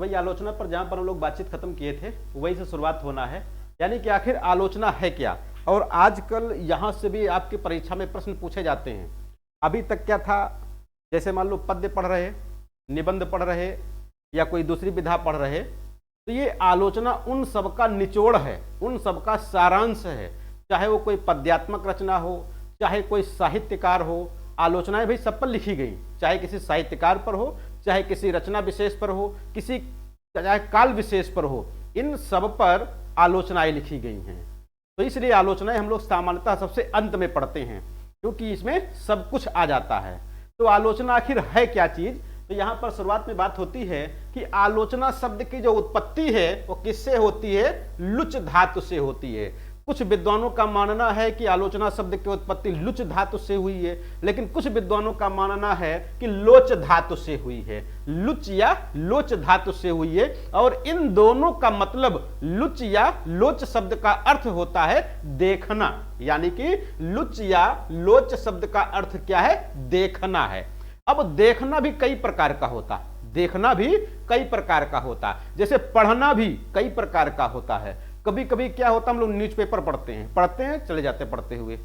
वही आलोचना पर जहां पर हम लोग बातचीत खत्म किए थे वही से शुरुआत होना है, यानी कि आखिर आलोचना है क्या। और आजकल यहां से भी आपकी परीक्षा में प्रश्न पूछे जाते हैं। अभी तक क्या था, जैसे मान लो पद्य पढ़ रहे, निबंध पढ़ रहे या कोई दूसरी विधा पढ़ रहे, तो ये आलोचना उन सबका निचोड़ है, उन सबका सारांश है। चाहे वो कोई पद्यात्मक रचना हो, चाहे कोई साहित्यकार हो, आलोचनाएं भाई सब पर लिखी गई, चाहे किसी साहित्यकार पर हो, चाहे किसी रचना विशेष पर हो, किसी चाहे काल विशेष पर हो, इन सब पर आलोचनाएं लिखी गई हैं। तो इसलिए आलोचनाएं हम लोग सामान्यतः सबसे अंत में पढ़ते हैं, क्योंकि इसमें सब कुछ आ जाता है। तो आलोचना आखिर है क्या चीज, तो यहां पर शुरुआत में बात होती है कि आलोचना शब्द की जो उत्पत्ति है वो किससे होती है, लुच धातु से होती है। कुछ विद्वानों का मानना है कि आलोचना शब्द की उत्पत्ति लुच धातु से हुई है, लेकिन कुछ विद्वानों का मानना है कि लोच धातु से हुई है, लुच या लोच धातु से हुई है। और इन दोनों का मतलब, लुच या लोच शब्द का अर्थ होता है देखना, यानी कि लुच या लोच शब्द का अर्थ क्या है, देखना है। अब देखना भी कई प्रकार का होता है, देखना भी कई प्रकार का होता है, जैसे पढ़ना भी कई प्रकार का होता है। कभी कभी क्या होता है, हम लोग न्यूज़पेपर पढ़ते हैं चले जाते पढ़ते हुए।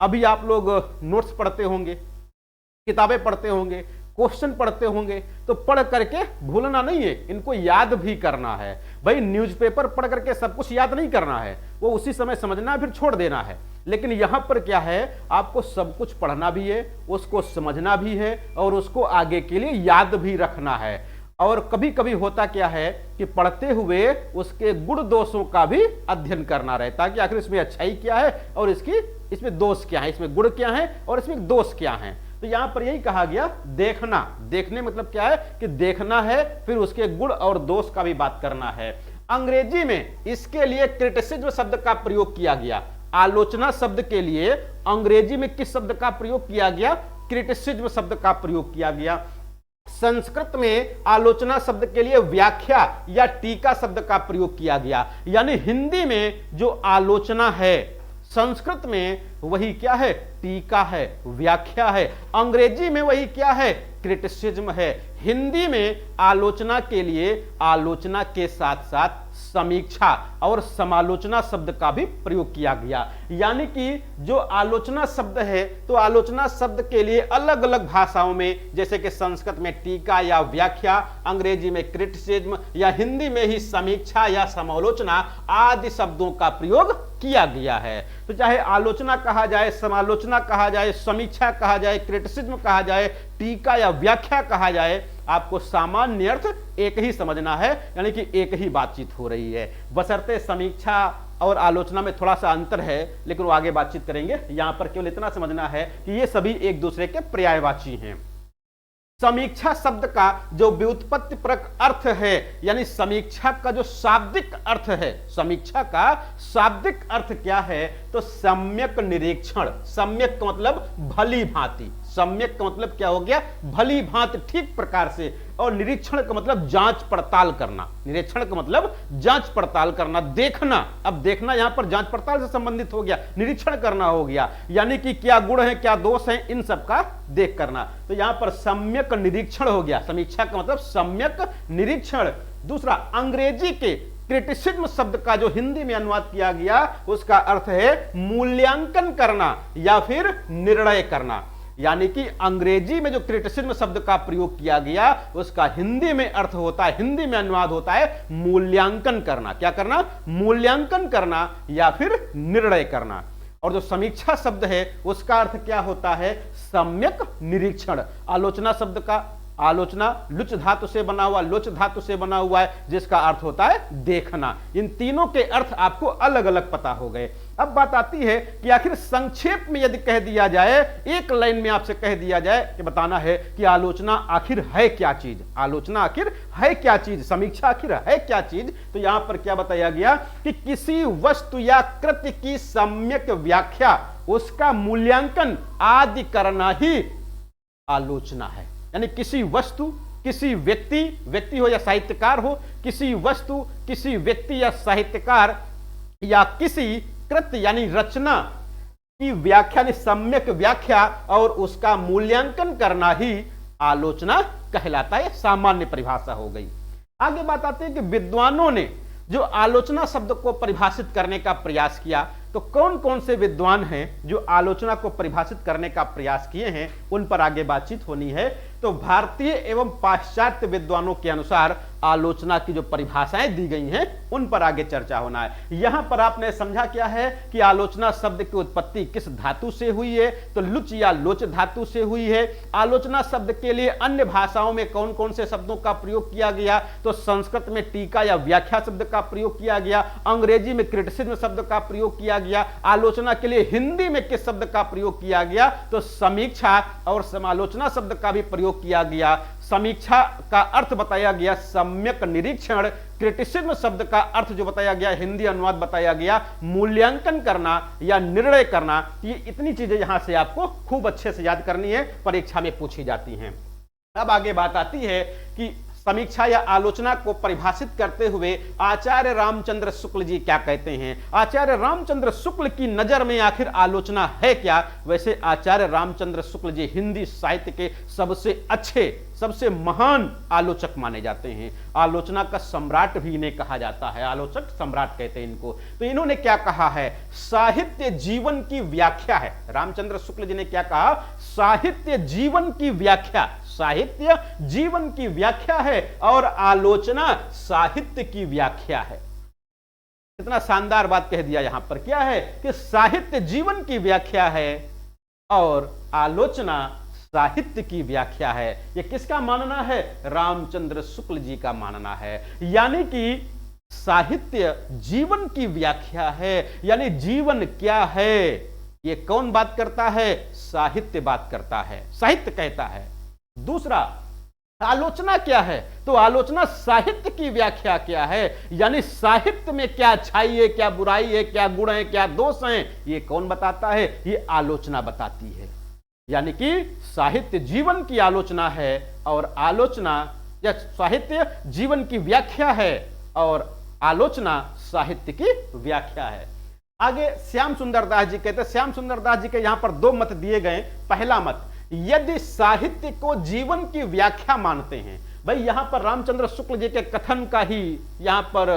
अभी आप लोग नोट्स पढ़ते होंगे, किताबें पढ़ते होंगे, क्वेश्चन पढ़ते होंगे, तो पढ़ करके भूलना नहीं है, इनको याद भी करना है। भाई न्यूज़पेपर पढ़ करके सब कुछ याद नहीं करना है, वो उसी समय समझना फिर छोड़ देना है। लेकिन यहां पर क्या है, आपको सब कुछ पढ़ना भी है, उसको समझना भी है और उसको आगे के लिए याद भी रखना है। और कभी कभी होता क्या है कि पढ़ते हुए उसके गुण दोषों का भी अध्ययन करना रहता है कि आखिर इसमें अच्छाई क्या है और इसमें दोष क्या है, इसमें गुण क्या है और इसमें दोष क्या है। तो यहां पर यही कहा गया देखना, देखने मतलब क्या है कि देखना है, फिर उसके गुण और दोष का भी बात करना है। अंग्रेजी में इसके लिए क्रिटिसिज्म शब्द का प्रयोग किया गया। आलोचना शब्द के लिए अंग्रेजी में किस शब्द का प्रयोग किया गया, क्रिटिसिज्म शब्द का प्रयोग किया गया। संस्कृत में आलोचना शब्द के लिए व्याख्या या टीका शब्द का प्रयोग किया गया। यानी हिंदी में जो आलोचना है, संस्कृत में वही क्या है, टीका है, व्याख्या है। अंग्रेजी में वही क्या है, क्रिटिसिज्म है। हिंदी में आलोचना के लिए आलोचना के साथ साथ समीक्षा और समालोचना शब्द का भी प्रयोग किया गया। यानी कि जो आलोचना शब्द है, तो आलोचना शब्द के लिए अलग अलग भाषाओं में, जैसे कि संस्कृत में टीका या व्याख्या, अंग्रेजी में क्रिटिसिज्म या हिंदी में ही समीक्षा या समालोचना आदि शब्दों का प्रयोग किया गया है। तो चाहे आलोचना कहा जाए, समालोचना कहा जाए, समीक्षा कहा जाए, क्रिटिसिज्म कहा जाए, टीका या व्याख्या कहा जाए, आपको सामान्य अर्थ एक ही समझना है, यानी कि एक ही बातचीत हो रही है। बशर्ते समीक्षा और आलोचना में थोड़ा सा अंतर है, लेकिन वो आगे बातचीत करेंगे। यहां पर केवल इतना समझना है कि ये सभी एक दूसरे के पर्यायवाची हैं। समीक्षा शब्द का जो व्युत्पत्तिपरक अर्थ है, यानी समीक्षा का जो शाब्दिक अर्थ है, समीक्षा का शाब्दिक अर्थ क्या है, तो सम्यक निरीक्षण। सम्यक का मतलब भली भांति, सम्यक का मतलब क्या हो गया, भली भांति, ठीक प्रकार से। और निरीक्षण का मतलब जांच पड़ताल करना, निरीक्षण का मतलब जांच पड़ताल करना, देखना। अब देखना यहां पर जांच पड़ताल से संबंधित हो गया, निरीक्षण करना हो गया, यानी कि क्या गुण है क्या दोष है, इन सब का देख करना। तो यहां पर सम्यक निरीक्षण हो गया, समीक्षा का मतलब सम्यक निरीक्षण। दूसरा, अंग्रेजी के क्रिटिसिज्म शब्द का जो हिंदी में अनुवाद किया गया, उसका अर्थ है मूल्यांकन करना या फिर निर्णय करना। यानी कि अंग्रेजी में जो क्रिटिसिज्म शब्द का प्रयोग किया गया, उसका हिंदी में अर्थ होता है, हिंदी में अनुवाद होता है मूल्यांकन करना। क्या करना, मूल्यांकन करना या फिर निर्णय करना। और जो समीक्षा शब्द है उसका अर्थ क्या होता है, सम्यक निरीक्षण। आलोचना शब्द का, आलोचना लुच धातु से बना हुआ, लोच धातु से बना हुआ है, जिसका अर्थ होता है देखना। इन तीनों के अर्थ आपको अलग अलग पता हो गए। अब बात आती है कि आखिर संक्षेप में यदि कह दिया जाए, एक लाइन में आपसे कह दिया जाए कि बताना है कि आलोचना आखिर है क्या चीज, आलोचना आखिर है क्या चीज, समीक्षा आखिर है क्या चीज, तो यहां पर क्या बताया गया कि किसी वस्तु या कृत्य की सम्यक व्याख्या, उसका मूल्यांकन आदि करना ही आलोचना है। यानी किसी वस्तु, किसी व्यक्ति हो या साहित्यकार हो, किसी वस्तु, किसी व्यक्ति या साहित्यकार या किसी कृत्य यानी रचना की व्याख्या, सम्यक व्याख्या और उसका मूल्यांकन करना ही आलोचना कहलाता है। सामान्य परिभाषा हो गई। आगे बात आती है कि विद्वानों ने जो आलोचना शब्द को परिभाषित करने का प्रयास किया, तो कौन कौन से विद्वान हैं जो आलोचना को परिभाषित करने का प्रयास किए हैं, उन पर आगे बातचीत होनी है। तो भारतीय एवं पाश्चात्य विद्वानों के अनुसार आलोचना की जो परिभाषाएं दी गई हैं उन पर आगे चर्चा होना है। यहां पर आपने समझा क्या है कि आलोचना शब्द की उत्पत्ति किस धातु से हुई है, तो लुच या लोच धातु से हुई है। आलोचना शब्द के लिए अन्य भाषाओं में कौन कौन से शब्दों का प्रयोग किया गया, तो संस्कृत में टीका या व्याख्या शब्द का प्रयोग किया गया, अंग्रेजी में क्रिटिसिज्म शब्द का प्रयोग किया गया, आलोचना के लिए हिंदी में किस शब्द का प्रयोग किया गया, तो समीक्षा और समालोचना शब्द का भी प्रयोग किया गया। समीक्षा का अर्थ बताया गया सम्यक निरीक्षण, क्रिटिसिज्म शब्द का अर्थ जो बताया गया, हिंदी अनुवाद बताया गया मूल्यांकन करना या निर्णय करना। ये इतनी चीजें यहां से आपको खूब अच्छे से याद करनी है, परीक्षा में पूछी जाती हैं। अब आगे बात आती है कि समीक्षा या आलोचना को परिभाषित करते हुए आचार्य रामचंद्र शुक्ल जी क्या कहते हैं। आचार्य रामचंद्र शुक्ल की नजर में आखिर आलोचना है क्या। वैसे आचार्य रामचंद्र शुक्ल जी हिंदी साहित्य के सबसे अच्छे, सबसे महान आलोचक माने जाते हैं। आलोचना का सम्राट भी इन्हें कहा जाता है, आलोचक सम्राट कहते हैं इनको। तो इन्होंने क्या कहा है, साहित्य जीवन की व्याख्या है। रामचंद्र शुक्ल जी ने क्या कहा, साहित्य जीवन की व्याख्या, साहित्य जीवन की व्याख्या है और आलोचना साहित्य की व्याख्या है। कितना शानदार बात कह दिया यहां पर, क्या है कि साहित्य जीवन की व्याख्या है और आलोचना साहित्य की व्याख्या है। यह किसका मानना है, रामचंद्र शुक्ल जी का मानना है। यानी कि साहित्य जीवन की व्याख्या है, यानी जीवन क्या है ये कौन बात करता है, साहित्य बात करता है, साहित्य कहता है। दूसरा, आलोचना क्या है, तो आलोचना साहित्य की व्याख्या क्या है, यानी साहित्य में क्या अच्छाई है, क्या बुराई है, क्या गुण है, क्या दोष है, ये कौन बताता है, ये आलोचना बताती है। यानी कि साहित्य जीवन की आलोचना है और आलोचना या साहित्य जीवन की व्याख्या है और आलोचना साहित्य की व्याख्या है। आगे श्याम सुंदर दास जी कहते हैं, श्याम सुंदर दास जी के यहां पर दो मत दिए गए। पहला मत, यदि साहित्य को जीवन की व्याख्या मानते हैं, भाई यहां पर रामचंद्र शुक्ल जी के कथन का ही यहां पर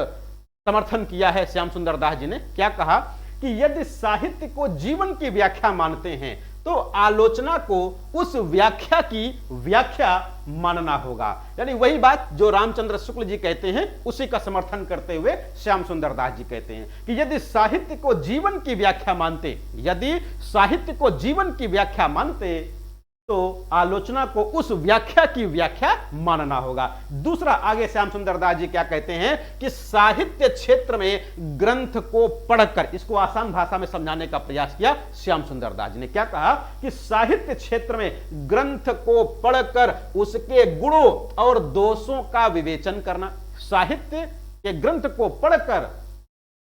समर्थन किया है श्याम सुंदर दास जी ने। क्या कहा कि यदि साहित्य को जीवन की व्याख्या मानते हैं तो आलोचना को उस व्याख्या की व्याख्या मानना होगा। यानी वही बात जो रामचंद्र शुक्ल जी कहते हैं उसी का समर्थन करते हुए श्याम सुंदर दास जी कहते हैं कि यदि साहित्य को जीवन की व्याख्या मानते, यदि साहित्य को जीवन की व्याख्या मानते तो आलोचना को उस व्याख्या की व्याख्या मानना होगा। दूसरा, आगे श्याम सुंदर दास जी क्या कहते हैं कि साहित्य क्षेत्र में ग्रंथ को पढ़कर, इसको आसान भाषा में समझाने का प्रयास किया श्याम सुंदर दास जी ने। क्या कहा कि साहित्य क्षेत्र में ग्रंथ को पढ़कर उसके गुणों और दोषों का विवेचन करना। साहित्य के ग्रंथ को पढ़कर,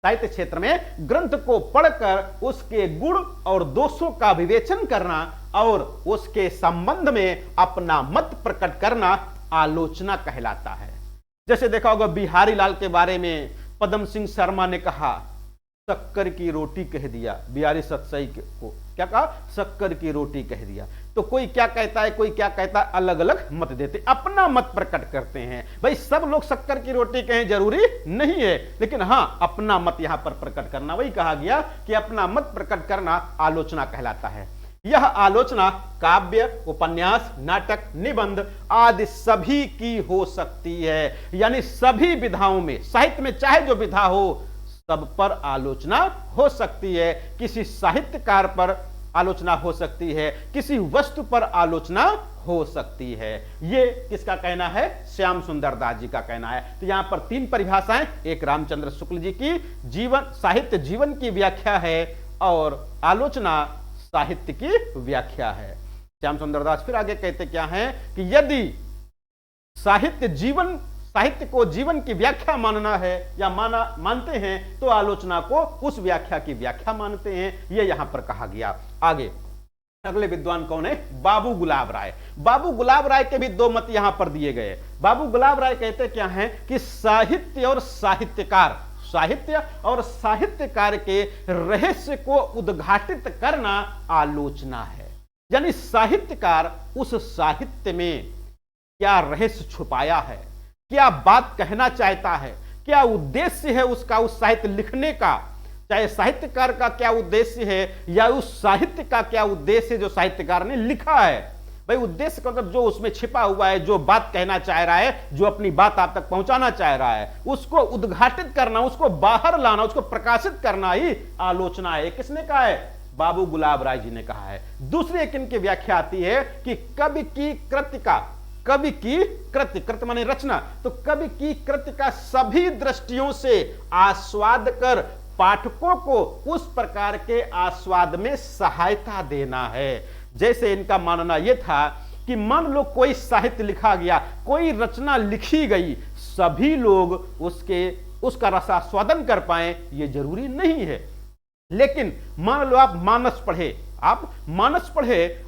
साहित्य क्षेत्र में ग्रंथ को पढ़कर उसके गुण और दोषों का विवेचन करना और उसके संबंध में अपना मत प्रकट करना आलोचना कहलाता है। जैसे देखा होगा बिहारी लाल के बारे में पदम सिंह शर्मा ने कहा, शक्कर की रोटी कह दिया। बिहारी सतसई को क्या कहा, शक्कर की रोटी कह दिया। तो कोई क्या कहता है, कोई क्या कहता है, अलग अलग मत देते, अपना मत प्रकट करते हैं। भाई सब लोग शक्कर की रोटी कहें जरूरी नहीं है, लेकिन हां अपना मत यहां पर प्रकट करना, वही कहा गया कि अपना मत प्रकट करना आलोचना कहलाता है। यह आलोचना काव्य, उपन्यास, नाटक, निबंध आदि सभी की हो सकती है। यानी सभी विधाओं में, साहित्य में चाहे जो विधा हो सब पर आलोचना हो सकती है। किसी साहित्यकार पर आलोचना हो सकती है, किसी वस्तु पर आलोचना हो सकती है। ये किसका कहना है, श्याम सुंदर दास जी का कहना है। तो यहां पर तीन परिभाषाएं, एक रामचंद्र शुक्ल जी की जीवन, साहित्य जीवन की व्याख्या है और आलोचना साहित्य की व्याख्या है। श्याम सुंदर दास फिर आगे कहते क्या हैं कि यदि साहित्य को जीवन की व्याख्या मानना है या मानते हैं तो आलोचना को उस व्याख्या की व्याख्या मानते हैं। यह यहां पर कहा गया। आगे अगले विद्वान कौन है, बाबू गुलाब राय। बाबू गुलाब राय के भी दो मत यहां पर दिए गए। बाबू गुलाब राय कहते क्या हैं कि साहित्य और साहित्यकार, साहित्य और साहित्यकार के रहस्य को उद्घाटित करना आलोचना है। यानी साहित्यकार उस साहित्य में क्या रहस्य छुपाया है, क्या बात कहना चाहता है, क्या उद्देश्य है उसका उस साहित्य लिखने का, चाहे साहित्यकार का क्या उद्देश्य है या उस साहित्य का क्या उद्देश्य है जो साहित्यकार ने लिखा है। भाई उद्देश्य का मतलब जो उसमें छिपा हुआ है, जो बात कहना चाह रहा है, जो अपनी बात आप तक पहुंचाना चाह रहा है, उसको उद्घाटित करना, उसको बाहर लाना, उसको प्रकाशित करना ही आलोचना है। किसने कहा है? बाबू गुलाब राय जी ने कहा है। दूसरी एक इनकी व्याख्या आती है कि कवि की कृति का, कवि की कृति, कृति माने रचना, तो कवि की कृति का सभी दृष्टियों से आस्वाद कर पाठकों को उस प्रकार के आस्वाद में सहायता देना है। जैसे इनका मानना यह था कि मान लो कोई साहित्य लिखा गया, कोई रचना लिखी गई, सभी लोग उसका रसास्वादन कर पाए ये जरूरी नहीं है। लेकिन मान लो आप मानस पढ़े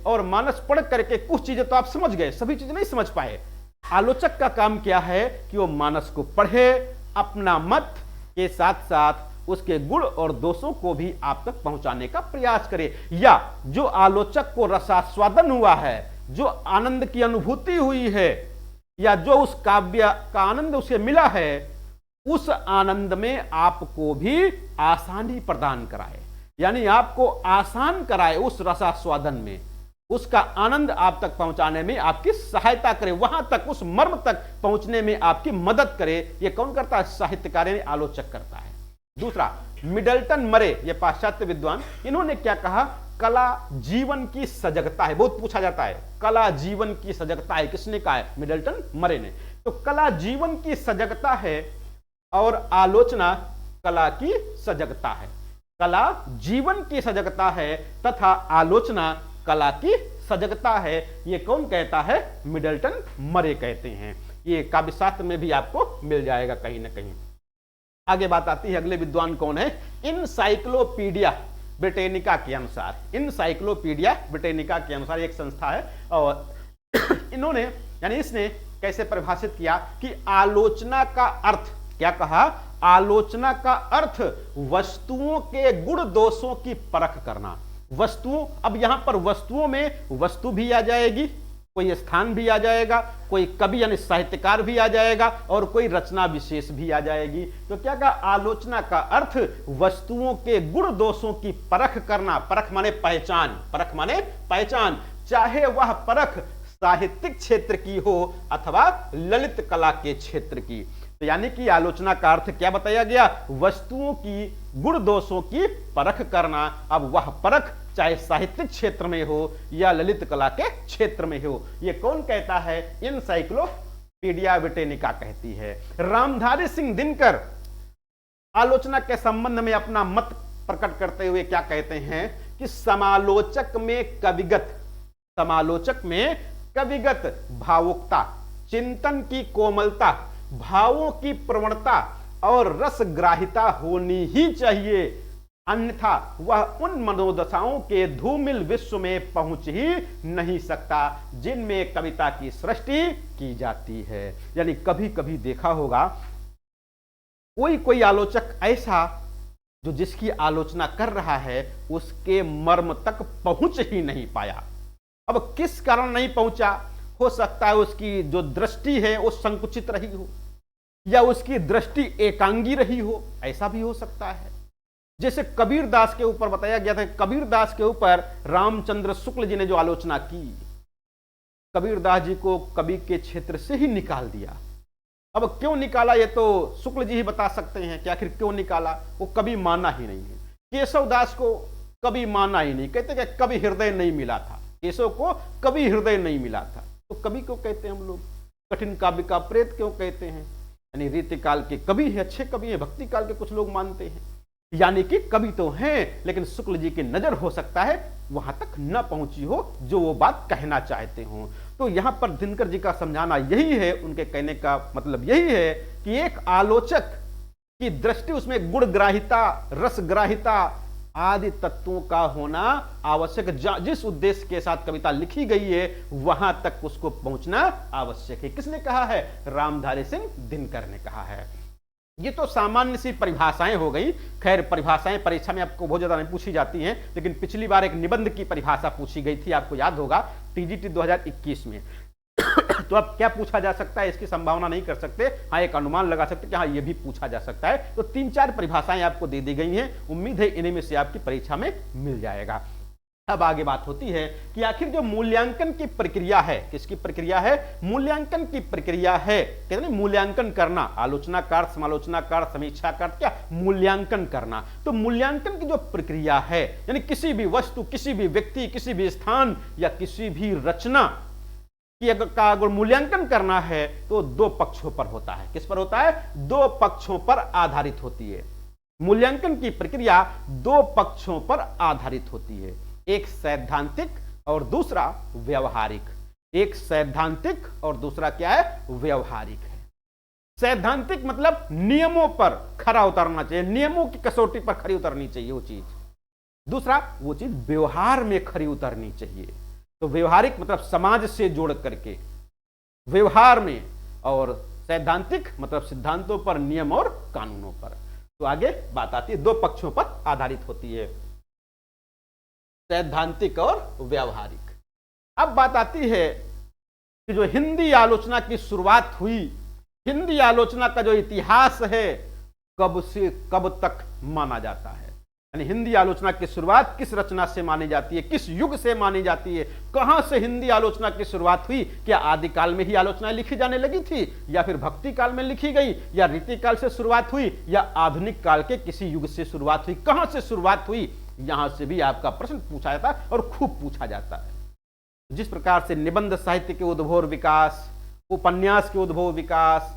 और मानस पढ़ करके कुछ चीजें तो आप समझ गए, सभी चीजें नहीं समझ पाए। आलोचक का काम क्या है कि वो मानस को पढ़े, अपना मत के साथ साथ उसके गुण और दोषों को भी आप तक पहुंचाने का प्रयास करे, या जो आलोचक को रसास्वादन हुआ है, जो आनंद की अनुभूति हुई है, या जो उस काव्य का आनंद उसे मिला है, उस आनंद में आपको भी आसानी प्रदान कराए, यानी आपको आसान कराए उस रसास्वादन में, उसका आनंद आप तक पहुंचाने में आपकी सहायता करे, वहां तक उस मर्म तक पहुंचने में आपकी मदद करे। यह कौन करता है? साहित्यकार यानी आलोचक करता है। दूसरा, मिडल्टन मरे, ये पाश्चात्य विद्वान, इन्होंने क्या कहा? कला जीवन की सजगता है। बहुत पूछा जाता है कला जीवन की सजगता है, किसने कहा है? मिडल्टन मरे ने। तो कला जीवन की सजगता है और आलोचना कला की सजगता है। कला जीवन की सजगता है तथा आलोचना कला की सजगता है। ये कौन कहता है? मिडल्टन मरे कहते हैं। ये काव्यशास्त्र में भी आपको मिल जाएगा कहीं ना कहीं। आगे बात आती है, अगले विद्वान कौन है? इनसाइक्लोपीडिया ब्रिटेनिका के अनुसार, इनसाइक्लोपीडिया ब्रिटेनिका के अनुसार एक संस्था है और इन्होंने यानी इसने कैसे परिभाषित किया कि आलोचना का अर्थ, क्या कहा? आलोचना का अर्थ वस्तुओं के गुण दोषों की परख करना। वस्तुओं, अब यहां पर वस्तुओं में वस्तु भी आ जाएगी, कोई स्थान भी आ जाएगा, कोई कवि यानी साहित्यकार भी आ जाएगा और कोई रचना विशेष भी आ जाएगी। तो क्या कहा? आलोचना का अर्थ वस्तुओं के गुण दोषों की परख करना। परख माने पहचान, परख माने पहचान, चाहे वह परख साहित्यिक क्षेत्र की हो अथवा ललित कला के क्षेत्र की। तो यानी कि आलोचना का अर्थ क्या बताया गया? वस्तुओं की गुण दोषों की परख करना। अब वह परख चाहे साहित्यिक क्षेत्र में हो या ललित कला के क्षेत्र में हो। यह कौन कहता है? इनसाइक्लोपीडिया ब्रिटेनिका कहती है। रामधारी सिंह दिनकर आलोचना के संबंध में अपना मत प्रकट करते हुए क्या कहते हैं कि समालोचक में कविगत भावुकता, चिंतन की कोमलता, भावों की प्रवणता और रसग्राहिता होनी ही चाहिए, अन्यथा वह उन मनोदशाओं के धूमिल विश्व में पहुंच ही नहीं सकता जिनमें कविता की सृष्टि की जाती है। यानी कभी कभी देखा होगा कोई आलोचक ऐसा जो जिसकी आलोचना कर रहा है उसके मर्म तक पहुंच ही नहीं पाया। अब किस कारण नहीं पहुंचा? हो सकता है उसकी जो दृष्टि है वो संकुचित रही हो, या उसकी दृष्टि एकांगी रही हो, ऐसा भी हो सकता है। जैसे कबीर दास के ऊपर बताया गया था, कबीर दास के ऊपर रामचंद्र शुक्ल जी ने जो आलोचना की, कबीर दास जी को कवि के क्षेत्र से ही निकाल दिया। अब क्यों निकाला ये तो शुक्ल जी ही बता सकते हैं कि आखिर क्यों निकाला। वो कवि माना ही नहीं है। केशव दास को कवि माना ही नहीं, कहते कि कवि हृदय नहीं मिला था, केशव को कवि हृदय नहीं मिला था। तो कवि क्यों कहते हैं हम लोग? कठिन काव्य का प्रेत क्यों कहते हैं? यानी रीति काल के कवि है, अच्छे कवि है, भक्ति काल के कुछ लोग मानते हैं। यानी कि कवि तो हैं लेकिन शुक्ल जी की नजर हो सकता है वहां तक न पहुंची हो जो वो बात कहना चाहते हो। तो यहां पर दिनकर जी का समझाना यही है, उनके कहने का मतलब यही है कि एक आलोचक की दृष्टि, उसमें गुणग्राहिता, रसग्राहिता आदि तत्वों का होना आवश्यक। जिस उद्देश्य के साथ कविता लिखी गई है वहां तक उसको पहुंचना आवश्यक है। किसने कहा है? रामधारी सिंह दिनकर ने कहा है। ये तो सामान्य सी परिभाषाएं हो गई। खैर परिभाषाएं परीक्षा में आपको बहुत ज्यादा नहीं पूछी जाती हैं, लेकिन पिछली बार एक निबंध की परिभाषा पूछी गई थी, आपको याद होगा, टीजीटी 2021 में। तो अब क्या पूछा जा सकता है, इसकी संभावना नहीं कर सकते, हाँ एक अनुमान लगा सकते कि हाँ ये भी पूछा जा सकता है। तो 3-4 परिभाषाएं आपको दे दी गई हैं, उम्मीद है इन्हीं में से आपकी परीक्षा में मिल जाएगा। अब आगे बात होती है कि आखिर जो मूल्यांकन की प्रक्रिया है, किसकी प्रक्रिया है, मूल्यांकन की प्रक्रिया है। कहते हैं मूल्यांकन करना, आलोचनाकार, समालोचनाकार, समीक्षाकार, क्या मूल्यांकन करना। तो मूल्यांकन की जो प्रक्रिया है, यानी किसी भी वस्तु, किसी भी व्यक्ति, किसी भी स्थान या किसी भी रचना कि अगर मूल्यांकन करना है तो 2 पक्षों पर होता है। किस पर होता है, 2 पक्षों पर आधारित होती है। मूल्यांकन की प्रक्रिया 2 पक्षों पर आधारित होती है, एक सैद्धांतिक और दूसरा व्यवहारिक। एक सैद्धांतिक और दूसरा क्या है, व्यवहारिक है। सैद्धांतिक मतलब नियमों पर खरा उतरना चाहिए, नियमों की कसौटी पर खरी उतरनी चाहिए वो चीज। दूसरा, वो चीज व्यवहार में खरी उतरनी चाहिए। तो व्यवहारिक मतलब समाज से जोड़ करके व्यवहार में, और सैद्धांतिक मतलब सिद्धांतों पर, नियम और कानूनों पर। तो आगे बात आती है, 2 पक्षों पर आधारित होती है, सैद्धांतिक और व्यवहारिक। अब बात आती है कि जो हिंदी आलोचना की शुरुआत हुई, हिंदी आलोचना का जो इतिहास है, कब से कब तक माना जाता है, यानी हिंदी आलोचना की शुरुआत किस रचना से मानी जाती है, किस युग से मानी जाती है, कहां से हिंदी आलोचना की शुरुआत हुई। क्या आदिकाल में ही आलोचनाएं लिखी जाने लगी थी, या फिर भक्ति काल में लिखी गई, या रीति काल से शुरुआत हुई, या आधुनिक काल के किसी युग से शुरुआत हुई, कहां से शुरुआत हुई, यहां से भी आपका प्रश्न पूछा जाता है और खूब पूछा जाता है। जिस प्रकार से निबंध साहित्य के उद्भव और विकास, उपन्यास के उद्भव विकास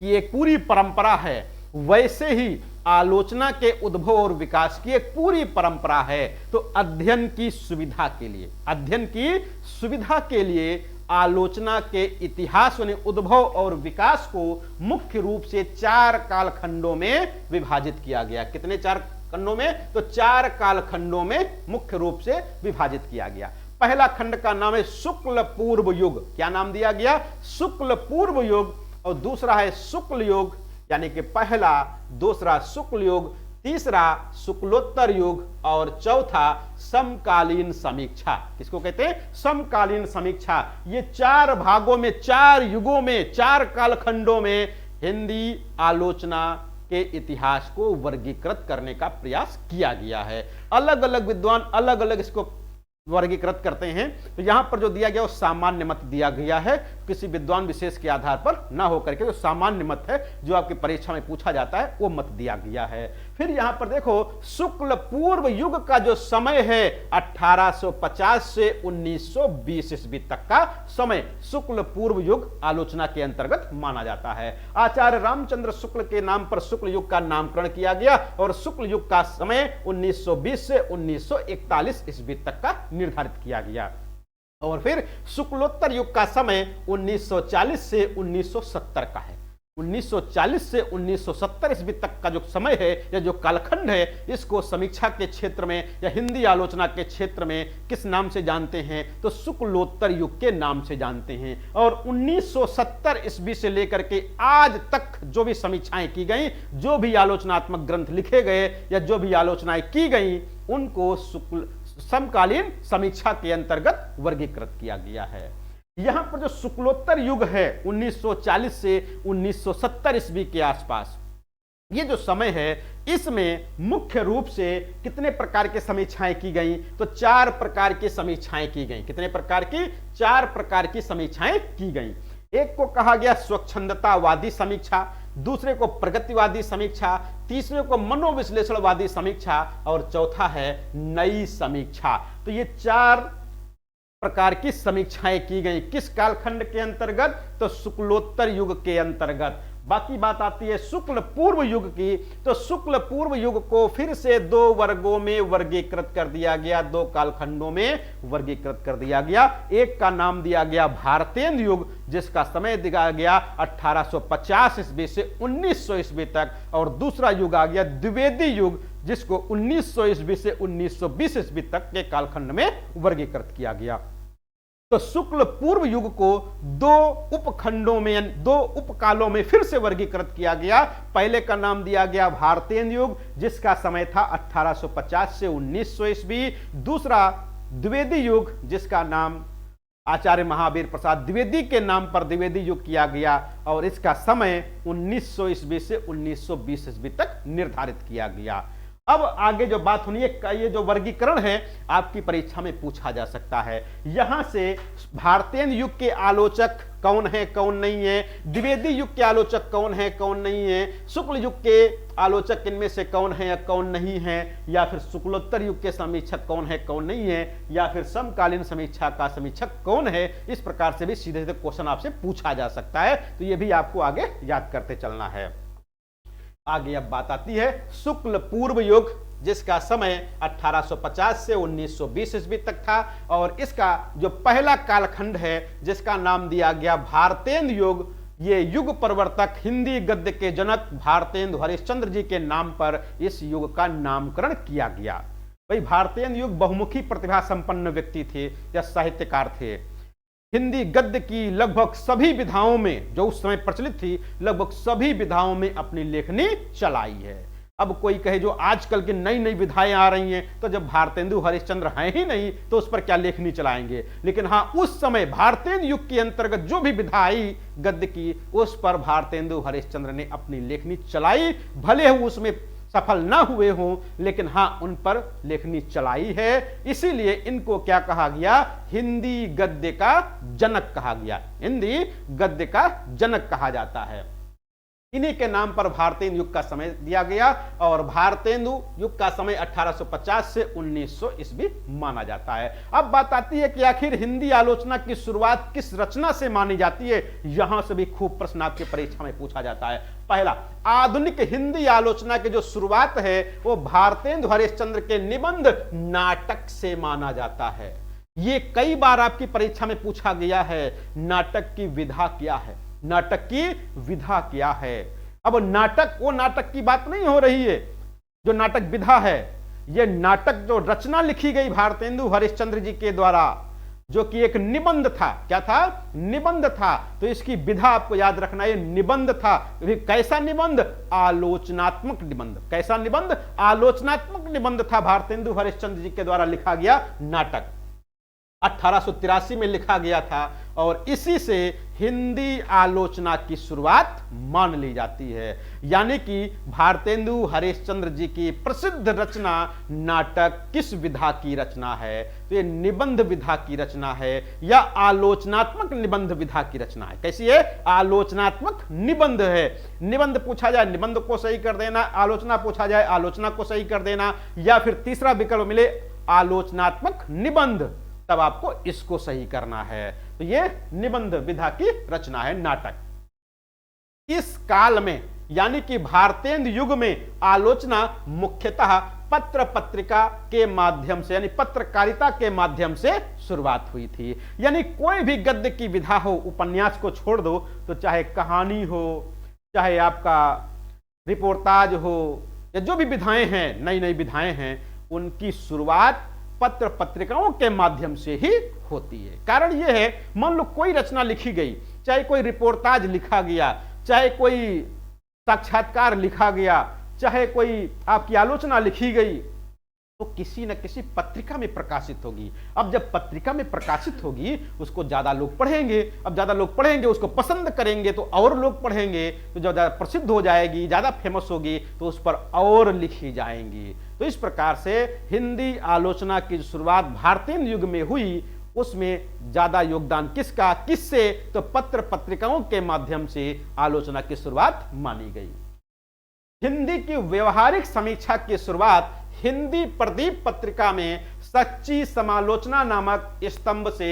की एक पूरी परंपरा है, वैसे ही आलोचना के उद्भव और विकास की एक पूरी परंपरा है। तो अध्ययन की सुविधा के लिए, अध्ययन की सुविधा के लिए आलोचना के इतिहास यानी उद्भव और विकास को मुख्य रूप से 4 कालखंडों में विभाजित किया गया। कितने 4 खंडों में, तो 4 कालखंडों में मुख्य रूप से विभाजित किया गया। पहला खंड का नाम है शुक्ल पूर्व युग। क्या नाम दिया गया, शुक्ल पूर्व युग। और दूसरा है शुक्ल युग, यानी कि पहला, दूसरा शुक्ल युग, तीसरा शुक्लोत्तर युग, और चौथा समकालीन समीक्षा। किसको कहते हैं, समकालीन समीक्षा। ये 4 भागों में, 4 युगों में, 4 कालखंडों में हिंदी आलोचना के इतिहास को वर्गीकृत करने का प्रयास किया गया है। अलग अलग विद्वान अलग अलग इसको वर्गीकृत करते हैं। तो यहां पर जो दिया गया वो सामान्य मत दिया गया है, किसी विद्वान विशेष के आधार पर ना होकर के जो सामान्य मत है, जो आपकी परीक्षा में पूछा जाता है, वो मत दिया गया है। फिर यहां पर देखो, शुक्ल पूर्व युग का जो समय है 1850 से 1920 ईस्वी तक का समय शुक्ल पूर्व युग आलोचना के अंतर्गत माना जाता है। आचार्य रामचंद्र शुक्ल के नाम पर शुक्ल युग का नामकरण किया गया, और शुक्ल युग का समय 1920 से 1941 ईस्वी तक का निर्धारित किया गया। और फिर शुक्लोत्तर युग का समय 1940 से 1970 का है। 1940 से 1970 ईस्वी तक का जो समय है या जो कालखंड है, इसको समीक्षा के क्षेत्र में या हिंदी आलोचना के क्षेत्र में किस नाम से जानते हैं, तो शुक्लोत्तर युग के नाम से जानते हैं। और 1970 ईस्वी से लेकर के आज तक जो भी समीक्षाएं की गई, जो भी आलोचनात्मक ग्रंथ लिखे गए या जो भी आलोचनाएं की गई, उनको समकालीन समीक्षा के अंतर्गत वर्गीकृत किया गया है। यहां पर जो शुक्लोत्तर युग है 1940 से 1970 ईस्वी के आसपास, ये जो समय है, इसमें मुख्य रूप से कितने प्रकार की समीक्षाएं की गई, तो 4 प्रकार की समीक्षाएं की गई। कितने प्रकार की, 4 प्रकार की समीक्षाएं की गई। एक को कहा गया स्वच्छंदतावादी समीक्षा, दूसरे को प्रगतिवादी समीक्षा, तीसरे को मनोविश्लेषणवादी समीक्षा, और चौथा है नई समीक्षा। तो ये 4 प्रकार की समीक्षाएं की गई। किस कालखंड के अंतर्गत, तो शुक्लोत्तर युग के अंतर्गत। बाकी बात आती है शुक्ल पूर्व युग की, तो शुक्ल पूर्व युग को फिर से 2 वर्गों में वर्गीकृत कर दिया गया, 2 कालखंडों में वर्गीकृत कर दिया गया। एक का नाम दिया गया भारतेंद्र युग, जिसका समय दिया गया 1850 ईस्वी से 1900 ईस्वी तक, और दूसरा युग आ गया द्विवेदी युग, जिसको 1900 ईस्वी से 1920 ईस्वी तक के कालखंड में वर्गीकृत किया गया। तो शुक्ल पूर्व युग को 2 उपखंडों में, 2 उपकालों में फिर से वर्गीकृत किया गया। पहले का नाम दिया गया भारतेंद्र युग, जिसका समय था 1850 से 1900 ईस्वी। दूसरा द्विवेदी युग, जिसका नाम आचार्य महावीर प्रसाद द्विवेदी के नाम पर द्विवेदी युग किया गया और इसका समय 1900 ईस्वी से 1920 ईस्वी तक निर्धारित किया गया। अब आगे जो बात होनी है, ये जो वर्गीकरण है आपकी परीक्षा में पूछा जा सकता है। यहां से भारतीय युग के आलोचक कौन है कौन नहीं है, द्विवेदी युग के आलोचक कौन है कौन नहीं है, शुक्ल युग के आलोचक इनमें से कौन है या कौन नहीं है, या फिर शुक्लोत्तर युग के समीक्षक कौन है कौन नहीं है, या फिर समकालीन समीक्षा का समीक्षक कौन है, इस प्रकार से भी सीधे सीधे क्वेश्चन आपसे पूछा जा सकता है। तो ये भी आपको आगे याद करते चलना है। आगे अब बात आती है शुक्ल पूर्व युग, जिसका समय 1850 से 1920 ईस्वी तक था और इसका जो पहला कालखंड है जिसका नाम दिया गया भारतेंदु युग, ये युग प्रवर्तक हिंदी गद्य के जनक भारतेंदु हरिश्चंद्र जी के नाम पर इस युग का नामकरण किया गया। भाई भारतेंदु युग बहुमुखी प्रतिभा संपन्न व्यक्ति थे या साहित्यकार थे। हिंदी गद्य की लगभग सभी विधाओं में, जो उस समय प्रचलित थी, लगभग सभी विधाओं में अपनी लेखनी चलाई है। अब कोई कहे जो आजकल की नई नई विधाएं आ रही हैं, तो जब भारतेंदु हरिश्चंद्र हैं ही नहीं तो उस पर क्या लेखनी चलाएंगे। लेकिन हाँ, उस समय भारतेंदु युग के अंतर्गत जो भी विधा आई गद्य की, उस पर भारतेंदु हरिश्चंद्र ने अपनी लेखनी चलाई। भले ही उसमें सफल ना हुए हों, लेकिन हां उन पर लेखनी चलाई है। इसीलिए इनको क्या कहा गया, हिंदी गद्य का जनक कहा गया। हिंदी गद्य का जनक कहा जाता है। इन्हीं के नाम पर भारतेंदु युग का समय दिया गया और भारतेंदु युग का समय 1850 से 1900 ईस्वी माना जाता है। अब बात आती है कि आखिर हिंदी आलोचना की शुरुआत किस रचना से मानी जाती है। यहां से भी खूब प्रश्न आपकी परीक्षा में पूछा जाता है। पहला, आधुनिक हिंदी आलोचना की जो शुरुआत है वो भारतेंदु हरिश्चंद्र के निबंध नाटक से माना जाता है। ये कई बार आपकी परीक्षा में पूछा गया है। नाटक की विधा क्या है, नाटक की विधा क्या है। अब नाटक, वो नाटक की बात नहीं हो रही है जो नाटक विधा है। ये नाटक जो रचना लिखी गई भारतेंदु हरिश्चंद्र जी के द्वारा, जो कि एक निबंध था। क्या था, निबंध था। तो इसकी विधा आपको याद रखना, ये निबंध था। कैसा निबंध, आलोचनात्मक निबंध। कैसा निबंध, आलोचनात्मक निबंध था। भारतेंदु हरिश्चंद्र जी के द्वारा लिखा गया नाटक 1883 में लिखा गया था और इसी से हिंदी आलोचना की शुरुआत मान ली जाती है। यानी कि भारतेंदु हरिश्चंद्र जी की प्रसिद्ध रचना नाटक किस विधा की रचना है, तो ये निबंध विधा की रचना है या आलोचनात्मक निबंध विधा की रचना है। कैसी है, आलोचनात्मक निबंध है। निबंध पूछा जाए निबंध को सही कर देना, आलोचना पूछा जाए आलोचना को सही कर देना, या फिर तीसरा विकल्प मिले आलोचनात्मक निबंध, तब आपको इसको सही करना है। तो ये निबंध विधा की रचना है नाटक। इस काल में यानी कि भारतेंदु युग में आलोचना मुख्यतः पत्र पत्रिका के माध्यम से यानी पत्रकारिता के माध्यम से शुरुआत हुई थी। यानी कोई भी गद्य की विधा हो, उपन्यास को छोड़ दो तो चाहे कहानी हो, चाहे आपका रिपोर्टाज हो, या जो भी विधाएं हैं, नई नई विधाएं हैं, उनकी शुरुआत पत्र पत्रिकाओं के माध्यम से ही होती है। कारण यह है, मान लो कोई रचना लिखी गई, चाहे कोई रिपोर्टाज लिखा गया, चाहे कोई साक्षात्कार लिखा गया, चाहे कोई आपकी आलोचना लिखी गई, तो किसी न किसी पत्रिका में प्रकाशित होगी। अब जब पत्रिका में प्रकाशित होगी उसको ज्यादा लोग पढ़ेंगे। अब ज्यादा लोग पढ़ेंगे, उसको पसंद करेंगे, तो और लोग पढ़ेंगे, तो जब ज्यादा प्रसिद्ध हो जाएगी, ज्यादा फेमस होगी, तो उस पर और लिखी जाएंगी। तो इस प्रकार से हिंदी आलोचना की शुरुआत भारतीय युग में हुई। उसमें ज्यादा योगदान किसका, किससे, तो पत्र पत्रिकाओं के माध्यम से आलोचना की शुरुआत मानी गई। हिंदी की व्यवहारिक समीक्षा की शुरुआत हिंदी प्रदीप पत्रिका में सच्ची समालोचना नामक स्तंभ से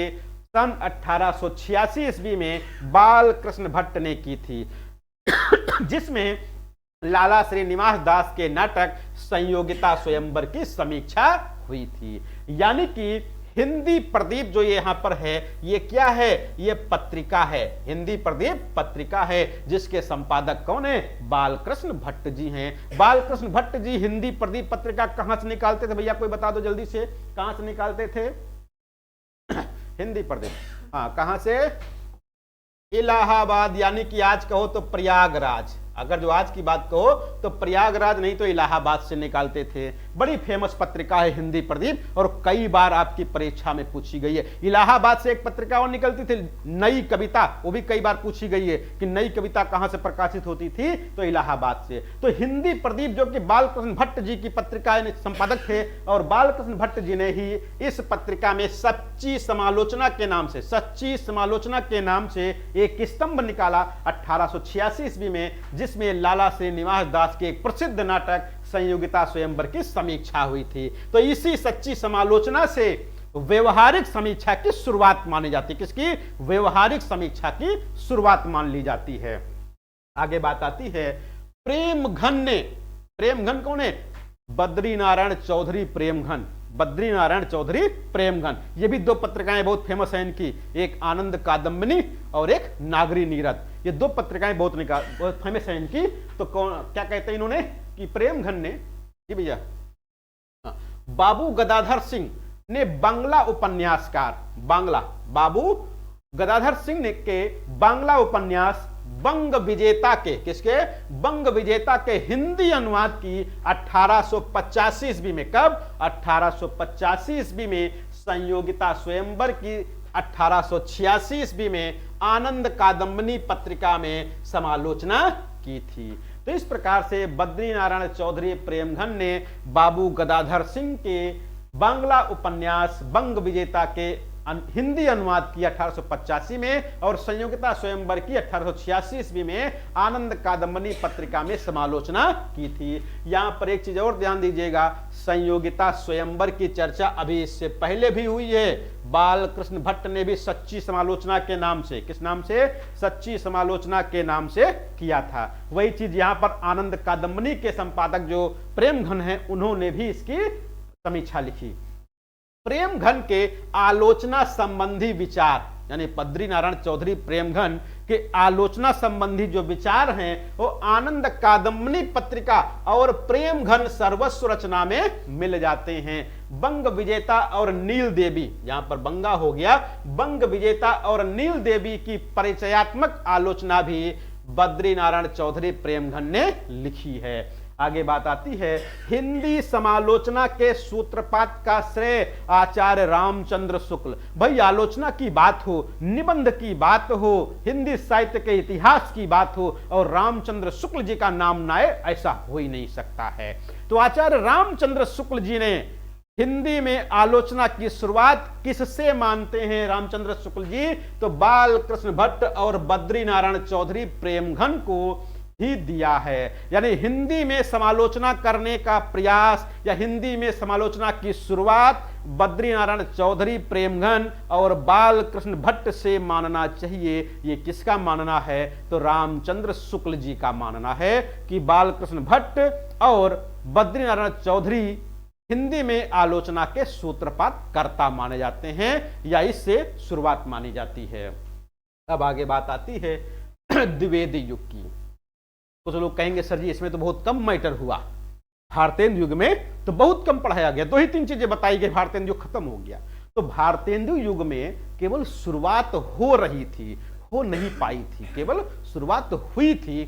सन 1886 ईस्वी में बाल कृष्ण भट्ट ने की थी, जिसमें लाला श्रीनिवास दास के नाटक संयोगिता स्वयंवर की समीक्षा हुई थी। यानी कि हिंदी प्रदीप जो ये यहां पर है, ये क्या है, ये पत्रिका है। हिंदी प्रदीप पत्रिका है जिसके संपादक कौन है, बालकृष्ण भट्ट जी हैं। बालकृष्ण भट्ट जी हिंदी प्रदीप पत्रिका कहां से निकालते थे, भैया कोई बता दो जल्दी से, कहां से निकालते थे हिंदी प्रदीप? हाँ, कहां से, इलाहाबाद, यानी कि आज कहो तो प्रयागराज। अगर जो आज की बात कहो तो प्रयागराज नहीं तो इलाहाबाद से निकालते थे। बड़ी फेमस पत्रिका है हिंदी प्रदीप और कई बार आपकी परीक्षा में पूछी गई है। इलाहाबाद से एक पत्रिका और निकलती थी नई कविता, वो भी कई बार पूछी गई है कि नई कविता कहां से प्रकाशित होती थी, तो इलाहाबाद से। तो हिंदी प्रदीप जो कि बालकृष्ण भट्ट जी की पत्रिका संपादक थे और बालकृष्ण भट्ट जी ने ही इस पत्रिका में सच्ची समालोचना के नाम से, सच्ची समालोचना के नाम से एक स्तंभ निकाला 1886 ईस्वी में, जिसमें लाला श्रीनिवास दास के एक प्रसिद्ध नाटक संयोगिता स्वयंवर की समीक्षा हुई थी। तो इसी सच्ची समालोचना से व्यवहारिक समीक्षा की शुरुआत मानी जाती है। किसकी? व्यवहारिक समीक्षा की शुरुआत मान ली जाती है। आगे बात आती है प्रेमघन ने, प्रेमघन कौन है? बद्रीनारायण चौधरी प्रेमघन, बद्रीनारायण चौधरी प्रेमघन। ये भी दो पत्रिकाएं बहुत फेमस हैं इनकी, एक आनंद कादम्बिनी और एक नागरी नीरद। ये दो पत्रिकाएं बहुत फेमस हैं इनकी। तो कौन क्या कहते हैं इन्होंने कि प्रेमघन ने, जी भैया, बाबू गदाधर सिंह ने बांग्ला उपन्यासकार, बांग्ला बाबू गदाधर सिंह ने के बांग्ला उपन्यास बंग विजेता के, किसके? बंग विजेता के हिंदी अनुवाद की 1885 ईस्वी में। कब? 1885 ईस्वी में। संयोगिता स्वयंवर की 1886 ईस्वी में आनंद कादम्बिनी पत्रिका में समालोचना की थी। तो इस प्रकार से बद्रीनारायण चौधरी प्रेमघन ने बाबू गदाधर सिंह के बांग्ला उपन्यास बंग विजेता के हिंदी अनुवाद की 1885 में और संयोगिता स्वयंवर की 1886 ईस्वी में आनंद कादम्बिनी पत्रिका में समालोचना की थी। यहां पर एक चीज और ध्यान दीजिएगा, संयोगिता स्वयंवर की चर्चा अभी इससे पहले भी हुई है। बालकृष्ण भट्ट ने भी सच्ची समालोचना के नाम से, किस नाम से? सच्ची समालोचना के नाम से किया था। वही चीज यहां पर आनंद कादम्बिनी के संपादक जो प्रेमघन है उन्होंने भी इसकी समीक्षा लिखी। प्रेमघन के आलोचना संबंधी विचार, यानी बद्रीनारायण चौधरी प्रेमघन के आलोचना संबंधी जो विचार हैं वो आनंद कादम्बिनी पत्रिका और प्रेमघन सर्वस्व रचना में मिल जाते हैं। बंग विजेता और नील देवी, यहां पर बंगा हो गया, बंग विजेता और नील देवी की परिचयात्मक आलोचना भी बद्रीनारायण चौधरी प्रेमघन ने लिखी है। आगे बात आती है हिंदी समालोचना के सूत्रपात का श्रेय आचार्य रामचंद्र शुक्ल। भाई आलोचना की बात हो, निबंध की बात हो, हिंदी साहित्य के इतिहास की बात हो और रामचंद्र शुक्ल जी का नाम ना आए, ऐसा हो ही नहीं सकता है। तो आचार्य रामचंद्र शुक्ल जी ने हिंदी में आलोचना की शुरुआत किससे मानते हैं रामचंद्र शुक्ल जी? तो बालकृष्ण भट्ट और बद्रीनारायण चौधरी प्रेमघन को ही दिया है। यानी हिंदी में समालोचना करने का प्रयास या हिंदी में समालोचना की शुरुआत बद्रीनारायण चौधरी प्रेमघन और बालकृष्ण भट्ट से मानना चाहिए। ये किसका मानना है? तो रामचंद्र शुक्ल जी का मानना है कि बालकृष्ण भट्ट और बद्रीनारायण चौधरी हिंदी में आलोचना के सूत्रपात कर्ता माने जाते हैं या इससे शुरुआत मानी जाती है। अब आगे बात आती है द्विवेदी युग की। कुछ लोग कहेंगे सर जी इसमें तो बहुत कम मैटर हुआ, भारतेंदु युग में तो बहुत कम पढ़ाया गया, 2 ही 3 चीजें बताई गई, भारतेंदु युग खत्म हो गया। तो भारतेंदु युग में केवल शुरुआत हो रही थी, हो नहीं पाई थी, केवल शुरुआत हुई थी,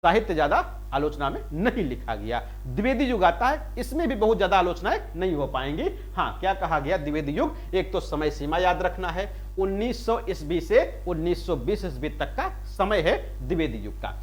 साहित्य ज्यादा आलोचना में नहीं लिखा गया। द्विवेदी युग आता है, इसमें भी बहुत ज्यादा आलोचनाएं नहीं हो पाएंगी। हाँ, क्या कहा गया द्विवेदी युग? एक तो समय सीमा याद रखना है, 1900 ईस्वी से 1920 ईस्वी तक का समय है द्विवेदी युग का।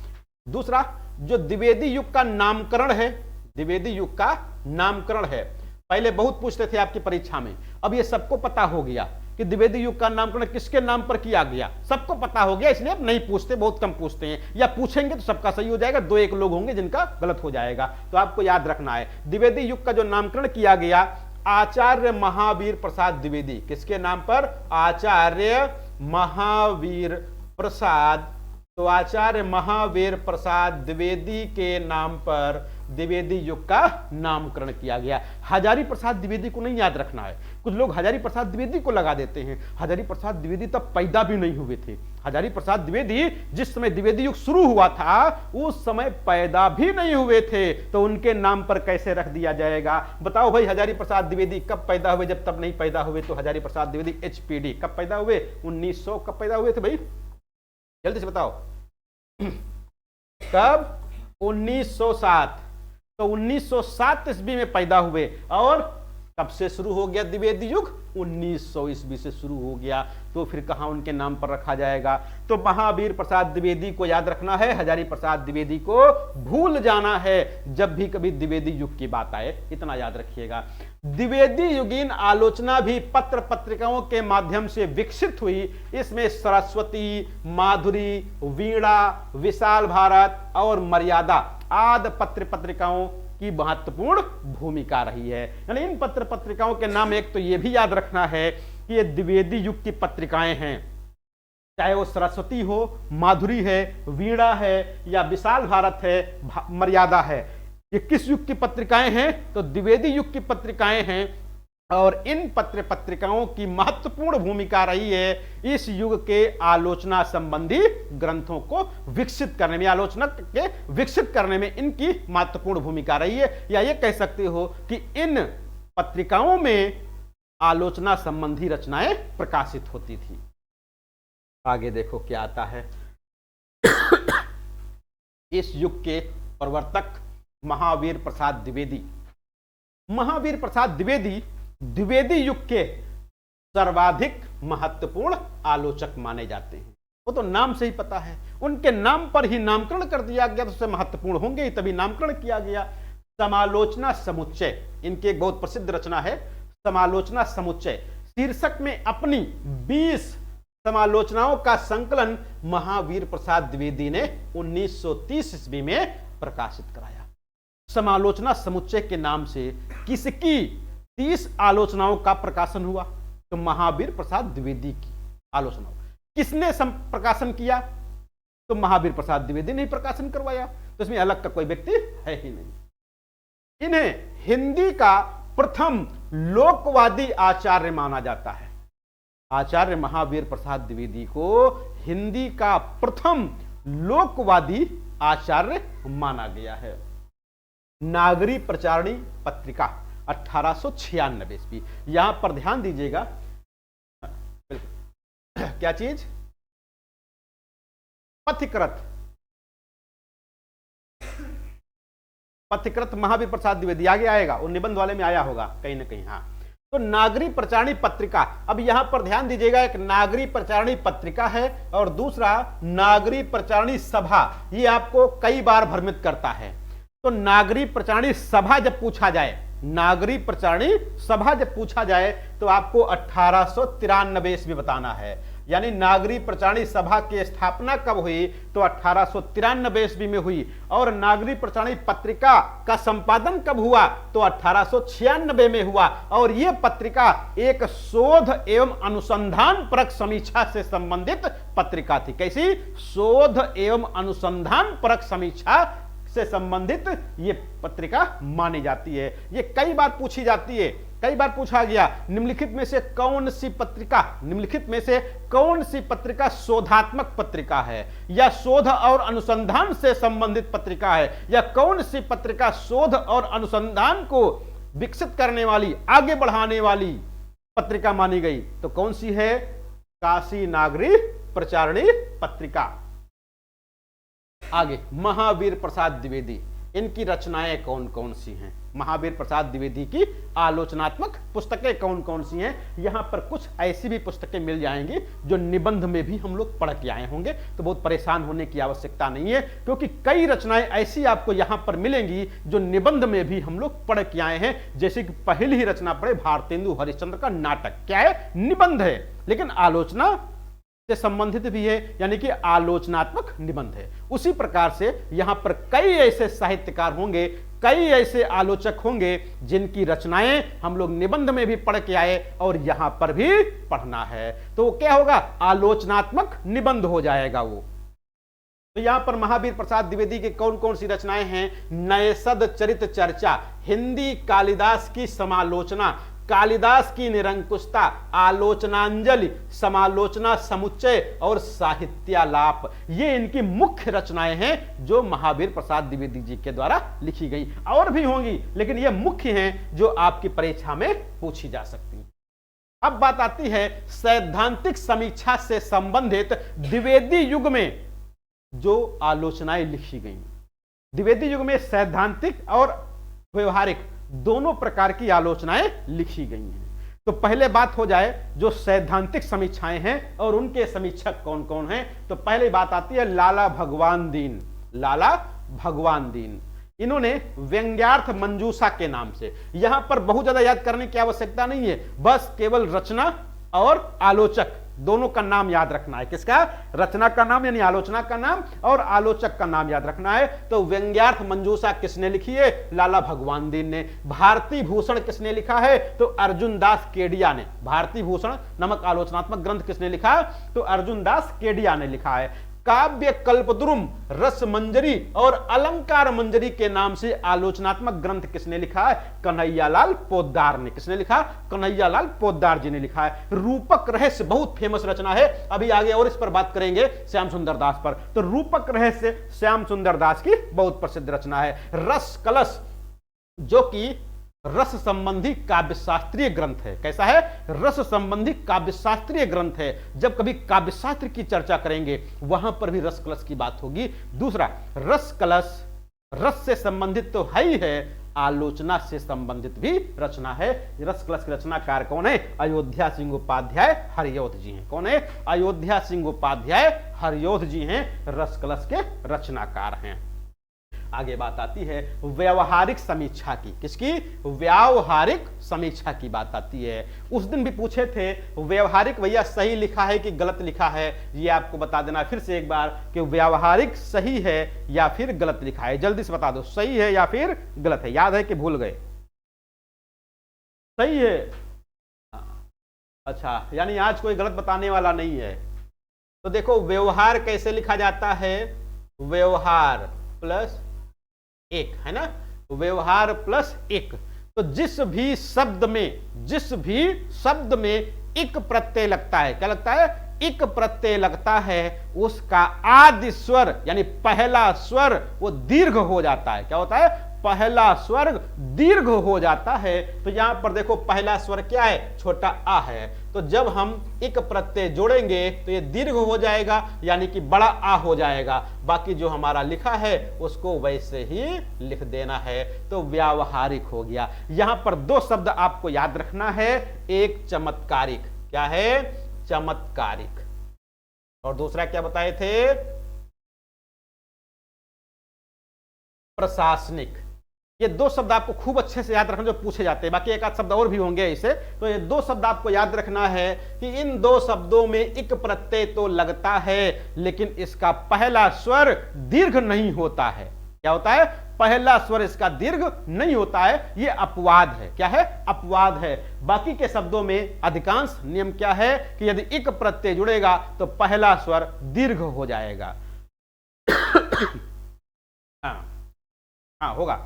दूसरा, जो द्विवेदी युग का नामकरण है, द्विवेदी युग का नामकरण है, पहले बहुत पूछते थे आपकी परीक्षा में, अब ये सबको पता हो गया कि द्विवेदी युग का नामकरण किसके नाम पर किया गया, सबको पता हो गया, इसलिए अब नहीं पूछते, बहुत कम पूछते हैं, या पूछेंगे तो सबका सही हो जाएगा, 2-1 लोग होंगे जिनका गलत हो जाएगा। तो आपको याद रखना है द्विवेदी युग का जो नामकरण किया गया आचार्य महावीर प्रसाद द्विवेदी, किसके नाम पर? आचार्य महावीर प्रसाद। तो आचार्य महावीर प्रसाद द्विवेदी के नाम पर द्विवेदी युग का नामकरण किया गया। हजारी प्रसाद द्विवेदी को नहीं याद रखना है, कुछ लोग हजारी प्रसाद द्विवेदी को लगा देते हैं। हजारी प्रसाद द्विवेदी तब पैदा भी नहीं हुए थे। हजारी प्रसाद द्विवेदी जिस समय द्विवेदी युग शुरू हुआ था उस समय पैदा भी नहीं हुए थे, तो उनके नाम पर कैसे रख दिया जाएगा? बताओ भाई, हजारी प्रसाद द्विवेदी कब पैदा हुए? जब तब नहीं पैदा हुए तो हजारी प्रसाद द्विवेदी एचपीडी कब पैदा हुए? 1900 कब पैदा हुए थे भाई? जल्दी से बताओ कब? 1907। तो 1907 ईस्वी में पैदा हुए और कब से शुरू हो गया द्विवेदी युग? 1900 ईस्वी से शुरू हो गया। तो फिर कहां उनके नाम पर रखा जाएगा? तो महावीर प्रसाद द्विवेदी को याद रखना है, हजारी प्रसाद द्विवेदी को भूल जाना है जब भी कभी द्विवेदी युग की बात आए, इतना याद रखिएगा। द्विवेदी युगीन आलोचना भी पत्र पत्रिकाओं के माध्यम से विकसित हुई। इसमें सरस्वती, माधुरी, वीणा, विशाल भारत और मर्यादा आदि पत्र पत्रिकाओं की महत्वपूर्ण भूमिका रही है। यानी इन पत्र पत्रिकाओं के नाम एक तो ये भी याद रखना है कि ये द्विवेदी युग की पत्रिकाएं हैं, चाहे वो सरस्वती हो, माधुरी है, वीणा है या विशाल भारत है, मर्यादा है। ये किस युग की पत्रिकाएं हैं? तो द्विवेदी युग की पत्रिकाएं हैं और इन पत्र पत्रिकाओं की महत्वपूर्ण भूमिका रही है इस युग के आलोचना संबंधी ग्रंथों को विकसित करने में, आलोचना के विकसित करने में इनकी महत्वपूर्ण भूमिका रही है। या ये कह सकते हो कि इन पत्रिकाओं में आलोचना संबंधी रचनाएं प्रकाशित होती थी। आगे देखो क्या आता है। इस युग के प्रवर्तक महावीर प्रसाद द्विवेदी। महावीर प्रसाद द्विवेदी द्विवेदी युग के सर्वाधिक महत्वपूर्ण आलोचक माने जाते हैं। वो तो नाम से ही पता है, उनके नाम पर ही नामकरण कर दिया गया, तो उससे महत्वपूर्ण होंगे ही, तभी नामकरण किया गया। समालोचना समुच्चय इनकी एक बहुत प्रसिद्ध रचना है, समालोचना समुच्चय। शीर्षक में अपनी 20 समालोचनाओं का संकलन महावीर प्रसाद द्विवेदी ने 1930 ईस्वी में प्रकाशित कराया। समालोचना समुच्चय के नाम से किसकी 30 आलोचनाओं का प्रकाशन हुआ? तो महावीर प्रसाद द्विवेदी की आलोचनाओं। किसने प्रकाशन किया? तो महावीर प्रसाद द्विवेदी ने ही प्रकाशन करवाया। तो इसमें अलग का कोई व्यक्ति है ही नहीं। इन्हें हिंदी का प्रथम लोकवादी आचार्य माना जाता है। आचार्य महावीर प्रसाद द्विवेदी को हिंदी का प्रथम लोकवादी आचार्य माना गया है। नागरी प्रचारणी पत्रिका 1896 ईस्वी। यहां पर ध्यान दीजिएगा, क्या चीज? पथिकृत। पथिकृत महावीर प्रसाद द्विवेदी आगे आएगा, वो निबंध वाले में आया होगा कहीं ना कहीं। हाँ, तो नागरी प्रचारणी पत्रिका। अब यहां पर ध्यान दीजिएगा, एक नागरी प्रचारणी पत्रिका है और दूसरा नागरी प्रचारणी सभा। ये आपको कई बार भ्रमित करता है। तो नागरी प्रचारणी सभा जब पूछा जाए, नागरी प्रचारणी सभा जब पूछा जाए तो आपको 1893 ईस्वी बताना है। यानी नागरी प्रचारणी सभा की स्थापना कब हुई? तो 1893 ईस्वी में हुई। और नागरी प्रचारणी पत्रिका का संपादन कब हुआ? तो 1896 में हुआ। और यह पत्रिका एक शोध एवं अनुसंधान परक समीक्षा से संबंधित पत्रिका थी। कैसी? शोध एवं अनुसंधान परक समीक्षा से संबंधित ये पत्रिका मानी जाती है। ये कई बार पूछी जाती है, कई बार पूछा गया, निम्नलिखित में से कौन सी पत्रिका, निम्नलिखित में से कौन सी पत्रिका शोधात्मक पत्रिका है या शोध और अनुसंधान से संबंधित पत्रिका है, या कौन सी पत्रिका शोध और अनुसंधान को विकसित करने वाली, आगे बढ़ाने वाली पत्रिका मानी गई? तो कौन सी है? काशी नागरी प्रचारणी पत्रिका। आगे महावीर प्रसाद द्विवेदी, इनकी रचनाएं कौन कौन सी हैं? महावीर प्रसाद द्विवेदी की आलोचनात्मक पुस्तकें कौन कौन सी हैं? यहां पर कुछ ऐसी भी पुस्तकें मिल जाएंगी जो निबंध में भी हम लोग पढ़ के आए होंगे, तो बहुत परेशान होने की आवश्यकता नहीं है, क्योंकि कई रचनाएं ऐसी आपको यहां पर मिलेंगी जो निबंध में भी हम लोग पढ़ के आए हैं। जैसे कि पहली ही रचना पढ़े, भारतेंदु हरिश्चंद्र का नाटक। क्या है? निबंध है, लेकिन आलोचना से संबंधित भी है, यानी कि आलोचनात्मक निबंध है। उसी प्रकार से यहां पर कई ऐसे साहित्यकार होंगे, कई ऐसे आलोचक होंगे जिनकी रचनाएं हम लोग निबंध में भी पढ़ के आए और यहां पर भी पढ़ना है। तो वो क्या होगा? आलोचनात्मक निबंध हो जाएगा वो। तो यहां पर महावीर प्रसाद द्विवेदी के कौन कौन सी रचनाएं हैं? नयसद चरित चर्चा, हिंदी कालिदास की समालोचना, कालिदास की निरंकुशता, आलोचनांजलि, समालोचना समुच्चय और साहित्यालाप, ये इनकी मुख्य रचनाएं हैं जो महावीर प्रसाद द्विवेदी जी के द्वारा लिखी गई। और भी होंगी, लेकिन ये मुख्य हैं जो आपकी परीक्षा में पूछी जा सकती हैं। अब बात आती है सैद्धांतिक समीक्षा से संबंधित द्विवेदी युग में जो आलोचनाएं लिखी गई। द्विवेदी युग में सैद्धांतिक और व्यवहारिक दोनों प्रकार की आलोचनाएं लिखी गई हैं। तो पहले बात हो जाए जो सैद्धांतिक समीक्षाएं हैं और उनके समीक्षक कौन कौन हैं, तो पहले बात आती है लाला भगवान दीन। लाला भगवान दीन, इन्होंने व्यंग्यार्थ मंजूषा के नाम से, यहां पर बहुत ज्यादा याद करने की आवश्यकता नहीं है, बस केवल रचना और आलोचक दोनों का नाम याद रखना है। किसका? रचना का नाम यानी आलोचना का नाम और आलोचक का नाम याद रखना है। तो व्यंग्यार्थ मंजूषा किसने लिखी है? लाला भगवान दीन ने। भारती भूषण किसने लिखा है? तो अर्जुन दास केडिया ने। भारती भूषण नामक आलोचनात्मक ग्रंथ किसने लिखा? तो अर्जुन दास केडिया ने लिखा है। काव्य कल्पद्रुम, रस मंजरी और अलंकार मंजरी के नाम से आलोचनात्मक ग्रंथ किसने लिखा है? कन्हैयालाल पोद्दार ने। किसने लिखा? कन्हैयालाल पोद्दार जी ने लिखा है। रूपक रहस्य बहुत फेमस रचना है, अभी आगे और इस पर बात करेंगे श्याम सुंदर दास पर। तो रूपक रहस्य श्याम सुंदर दास की बहुत प्रसिद्ध रचना है। रस कलश जो कि रस संबंधी काव्यशास्त्रीय ग्रंथ है। कैसा है? रस संबंधी काव्यशास्त्रीय ग्रंथ है। जब कभी काव्यशास्त्र की चर्चा करेंगे वहां पर भी रस कलश की बात होगी। दूसरा, रस कलश रस से संबंधित तो है ही है, आलोचना से संबंधित भी रचना है। रस कलश के रचनाकार कौन है? अयोध्या सिंह उपाध्याय हरियोध जी हैं। कौन है? अयोध्या सिंह उपाध्याय हरियोध जी हैं, रस कलश के रचनाकार हैं। आगे बात आती है व्यवहारिक समीक्षा की। किसकी? व्यावहारिक समीक्षा की बात आती है। उस दिन भी पूछे थे व्यवहारिक भैया सही लिखा है कि गलत लिखा है, ये आपको बता देना फिर से एक बार कि व्यवहारिक सही है या फिर गलत लिखा है। जल्दी से बता दो सही है या फिर गलत है। याद है कि भूल गए? सही है। अच्छा, यानी आज कोई गलत बताने वाला नहीं है। तो देखो व्यवहार कैसे लिखा जाता है? व्यवहार प्लस एक, है ना? व्यवहार प्लस एक। तो जिस भी शब्द में इक प्रत्यय लगता है, क्या लगता है? इक प्रत्यय लगता है, उसका आदि स्वर यानी पहला स्वर वो दीर्घ हो जाता है। क्या होता है? पहला स्वर दीर्घ हो जाता है। तो यहां पर देखो पहला स्वर क्या है? छोटा आ है। तो जब हम एक प्रत्यय जोड़ेंगे तो ये दीर्घ हो जाएगा यानी कि बड़ा आ हो जाएगा। बाकी जो हमारा लिखा है उसको वैसे ही लिख देना है। तो व्यावहारिक हो गया। यहां पर दो शब्द आपको याद रखना है, एक चमत्कारिक। क्या है? चमत्कारिक। और दूसरा क्या बताए थे? प्रशासनिक। ये दो शब्द आपको खूब अच्छे से याद रखना जो पूछे जाते हैं। बाकी एक आध शब्द और भी होंगे इसे। तो ये दो शब्द आपको याद रखना है कि इन दो शब्दों में एक प्रत्यय तो लगता है लेकिन इसका पहला स्वर दीर्घ नहीं होता है। क्या होता है? पहला स्वर इसका दीर्घ नहीं होता है। ये अपवाद है। क्या है? अपवाद है। बाकी के शब्दों में अधिकांश नियम क्या है कि यदि एक प्रत्यय जुड़ेगा तो पहला स्वर दीर्घ हो जाएगा। हाँ होगा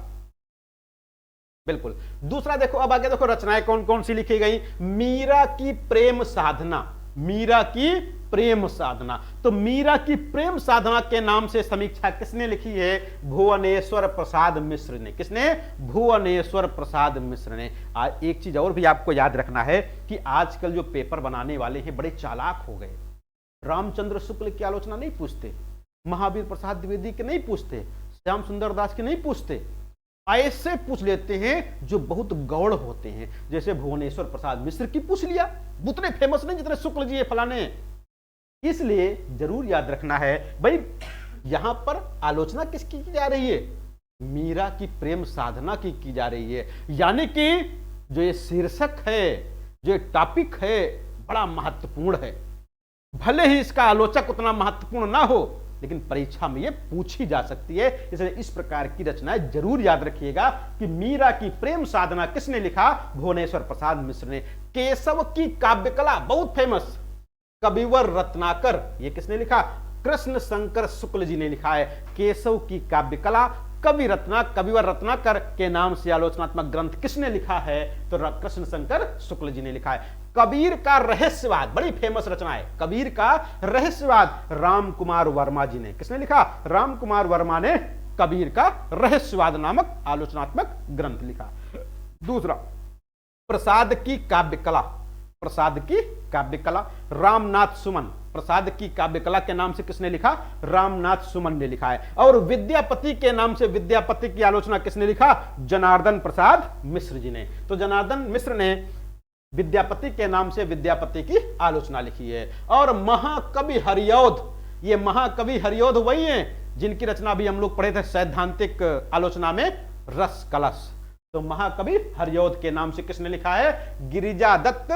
बिल्कुल। दूसरा देखो, अब आगे देखो रचनाएं कौन कौन सी लिखी गई। मीरा की प्रेम साधना। मीरा की प्रेम साधना। तो मीरा की प्रेम साधना के नाम से समीक्षा किसने लिखी है? भुवनेश्वर प्रसाद मिश्र ने। किसने? भुवनेश्वर प्रसाद मिश्र ने। एक चीज और भी आपको याद रखना है कि आजकल जो पेपर बनाने वाले हैं बड़े चालाक हो गए। रामचंद्र शुक्ल की आलोचना नहीं पूछते, महावीर प्रसाद द्विवेदी के नहीं पूछते, श्याम सुंदर दास के नहीं पूछते, ऐसे पूछ लेते हैं जो बहुत गौड़ होते हैं। जैसे भुवनेश्वर प्रसाद मिश्र की पूछ लिया, उतने फेमस नहीं जितने शुक्ल जी फलाने। इसलिए जरूर याद रखना है भाई यहां पर आलोचना किसकी की जा रही है? मीरा की प्रेम साधना की जा रही है। यानी कि जो ये शीर्षक है, जो ये टॉपिक है, बड़ा महत्वपूर्ण है। भले ही इसका आलोचक उतना महत्वपूर्ण ना हो लेकिन परीक्षा में ये पूछी जा सकती है। इसलिए इस प्रकार की रचनाएं जरूर याद रखिएगा कि मीरा की प्रेम साधना किसने लिखा? भुवनेश्वर प्रसाद मिश्र ने। केशव की काव्यकला बहुत फेमस, कविवर रत्नाकर, ये किसने लिखा? कृष्ण शंकर शुक्ल जी ने लिखा है। केशव की काव्यकला कविवर रत्नाकर के नाम से आलोचनात्मक ग्रंथ किसने लिखा है? तो कृष्ण शंकर शुक्ल जी ने लिखा है। कबीर का रहस्यवाद बड़ी फेमस रचना है। कबीर का रहस्यवाद राम कुमार वर्मा जी ने। किसने लिखा? राम कुमार वर्मा ने कबीर का रहस्यवाद नामक आलोचनात्मक ग्रंथ लिखा। दूसरा, प्रसाद की काव्यकला। प्रसाद की काव्यकला रामनाथ सुमन। प्रसाद की काव्य कला के नाम से किसने लिखा? रामनाथ सुमन ने लिखा है। और विद्यापति के नाम से विद्यापति की आलोचना किसने लिखा? जनार्दन प्रसाद मिश्र जी ने। तो जनार्दन मिश्र ने विद्यापति के नाम से विद्यापति की आलोचना लिखी है। और महाकवि हरिऔध, ये महाकवि हरिऔध वही हैं जिनकी रचना भी हम लोग पढ़े थे सैद्धांतिक आलोचना में, रस कलश। तो महाकवि हरिऔध के नाम से किसने लिखा है? गिरिजादत्त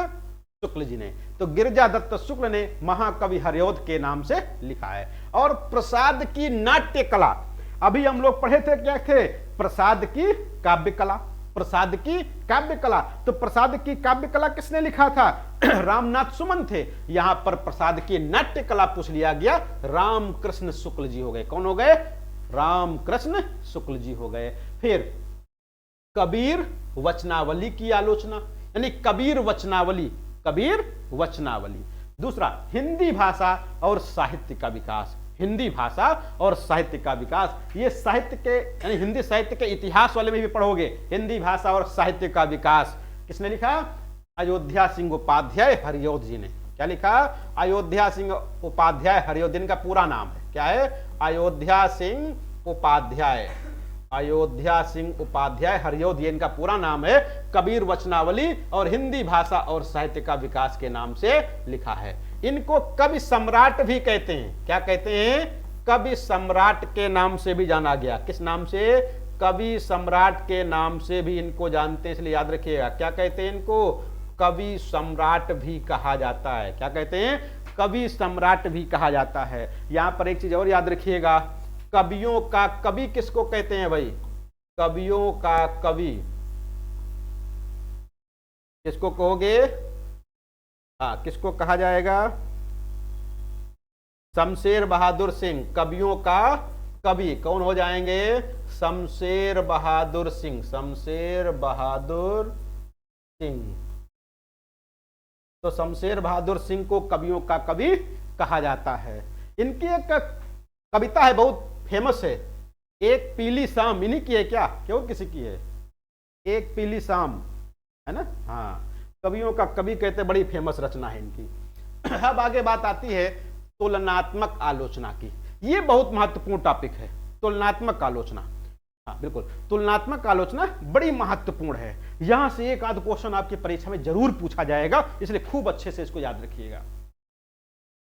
शुक्ल जी ने। तो गिरिजादत्त शुक्ल ने महाकवि हरिऔध के नाम से लिखा है। और प्रसाद की नाट्य कला, अभी हम लोग पढ़े थे, क्या थे? प्रसाद की काव्य कला, प्रसाद की काव्य कला। तो प्रसाद की काव्य कला किसने लिखा था? रामनाथ सुमन थे। यहां पर प्रसाद की नाट्य कला पूछ लिया गया, रामकृष्ण शुक्ल जी हो गए। कौन हो गए? रामकृष्ण शुक्ल जी हो गए। फिर कबीर वचनावली की आलोचना, यानी कबीर वचनावली, कबीर वचनावली। दूसरा, हिंदी भाषा और साहित्य का विकास, हिंदी भाषा और साहित्य का विकास। ये साहित्य के यानी हिंदी साहित्य के इतिहास वाले में भी पढ़ोगे, हिंदी भाषा और साहित्य का विकास किसने लिखा? अयोध्या सिंह उपाध्याय हरिऔध जी ने। क्या लिखा? अयोध्या सिंह उपाध्याय हरिऔध, जिनका पूरा नाम है क्या है? अयोध्या सिंह उपाध्याय, अयोध्या सिंह उपाध्याय हरिऔध, ये इनका पूरा नाम है। कबीर वचनावली और हिंदी भाषा और साहित्य का विकास के नाम से लिखा है। इनको कवि सम्राट भी कहते हैं। क्या कहते हैं? कवि सम्राट के नाम से भी जाना गया। किस नाम से? कवि सम्राट के नाम से भी इनको जानते हैं, इसलिए याद रखिएगा। क्या कहते हैं इनको? कवि सम्राट भी कहा जाता है। क्या कहते हैं? कवि सम्राट भी कहा जाता है। यहां पर एक चीज और याद रखिएगा, कवियों का कवि किसको कहते हैं भाई? कवियों का कवि किसको कहोगे? हाँ, किसको कहा जाएगा? शमशेर बहादुर सिंह। कवियों का कवि कौन हो जाएंगे? शमशेर बहादुर सिंह, शमशेर बहादुर सिंह। तो शमशेर बहादुर सिंह को कवियों का कवि कहा जाता है। इनकी एक कविता है, बहुत फेमस है, एक पीली शाम। इन्हीं की है क्या? क्यों किसी की है? एक पीली शाम, है ना? हाँ, कवियों का कवि कहते, बड़ी फेमस रचना है इनकी। अब आगे बात आती है तुलनात्मक आलोचना की। ये बहुत महत्वपूर्ण टॉपिक है, तुलनात्मक आलोचना। हाँ बिल्कुल, तुलनात्मक आलोचना बड़ी महत्वपूर्ण है। यहां से एक आध क्वेश्चन आपकी परीक्षा में जरूर पूछा जाएगा, इसलिए खूब अच्छे से इसको याद रखिएगा।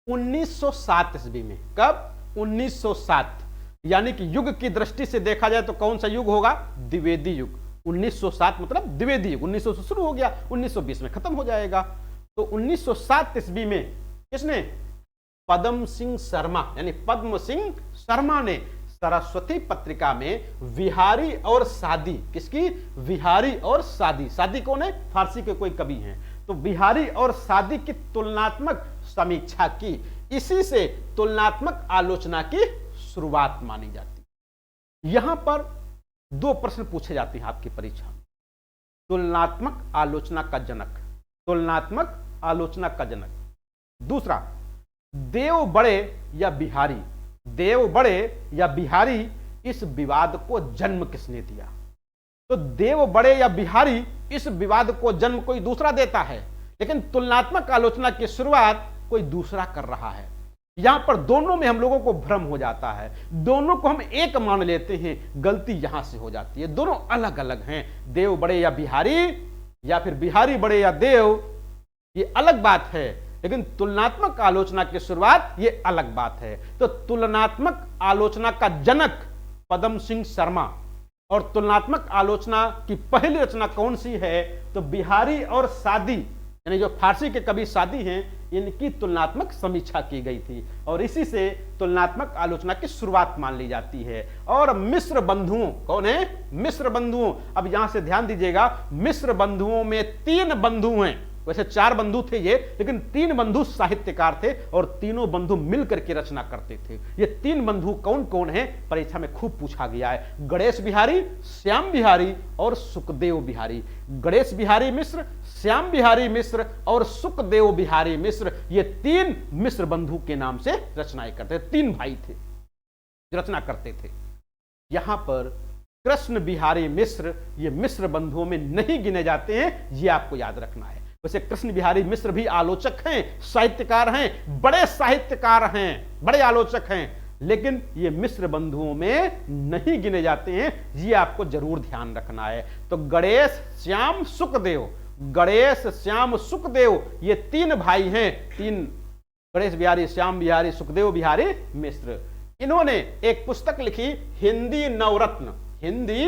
1907 ईस्वी में, कब? 1907, यानी कि युग की दृष्टि से देखा जाए तो कौन सा युग होगा? द्विवेदी युग। 1907 मतलब द्विवेदी युग। 1900 से शुरू हो गया, 1920 में खत्म हो जाएगा। तो 1907 ईस्वी में किसने? पद्म सिंह शर्मा, यानी पद्म सिंह शर्मा ने सरस्वती पत्रिका में विहारी और सादी, किसकी? विहारी और सादी। सादी कौन है? फारसी के कोई कवि हैं। तो विहारी और सादी की तुलनात्मक समीक्षा की। इसी से तुलनात्मक आलोचना की शुरुआत मानी जाती है। यहां पर दो प्रश्न पूछे जाते हैं आपकी परीक्षा में। तुलनात्मक आलोचना का जनक, तुलनात्मक आलोचना का जनक। दूसरा, देव बड़े या बिहारी, देव बड़े या बिहारी, इस विवाद को जन्म किसने दिया? तो देव बड़े या बिहारी, इस विवाद को जन्म कोई दूसरा देता है, लेकिन तुलनात्मक आलोचना की शुरुआत कोई दूसरा कर रहा है। यहां पर दोनों में हम लोगों को भ्रम हो जाता है, दोनों को हम एक मान लेते हैं, गलती यहां से हो जाती है। दोनों अलग अलग हैं, देव बड़े या बिहारी, या फिर बिहारी बड़े या देव, ये अलग बात है, लेकिन तुलनात्मक आलोचना की शुरुआत ये अलग बात है। तो तुलनात्मक आलोचना का जनक पद्म सिंह शर्मा, और तुलनात्मक आलोचना की पहली रचना कौन सी है? तो बिहारी और सादी, यानी जो फारसी के कवि सादी हैं, इनकी तुलनात्मक समीक्षा की गई थी, और इसी से तुलनात्मक आलोचना की शुरुआत मान ली जाती है। और मिश्र बंधुओं, कौन है? मिश्र बंधुओं। अब यहां से ध्यान दीजिएगा, मिश्र बंधुओं में 3 बंधु हैं। वैसे 4 बंधु थे ये, लेकिन 3 बंधु साहित्यकार थे, और तीनों बंधु मिलकर के रचना करते थे। ये 3 बंधु कौन कौन है? परीक्षा में खूब पूछा गया है। गणेश बिहारी, श्याम बिहारी और सुखदेव बिहारी। गणेश बिहारी मिश्र, श्याम बिहारी मिश्र और सुखदेव बिहारी मिश्र, ये 3 मिश्र बंधु के नाम से रचनाएं करते थे। 3 भाई थे, रचना करते थे। यहां पर कृष्ण बिहारी मिश्र, ये मिश्र बंधुओं में नहीं गिने जाते हैं, ये आपको याद रखना है। वैसे कृष्ण बिहारी मिश्र भी आलोचक हैं, साहित्यकार हैं, बड़े साहित्यकार हैं, बड़े आलोचक हैं, लेकिन ये मिश्र बंधुओं में नहीं गिने जाते हैं। ये आपको जरूर ध्यान रखना है। तो गणेश, श्याम, सुखदेव, गणेश, श्याम, सुखदेव, ये तीन भाई हैं, तीन, गणेश बिहारी, श्याम बिहारी, सुखदेव बिहारी मिश्र। इन्होंने एक पुस्तक लिखी, हिंदी नवरत्न, हिंदी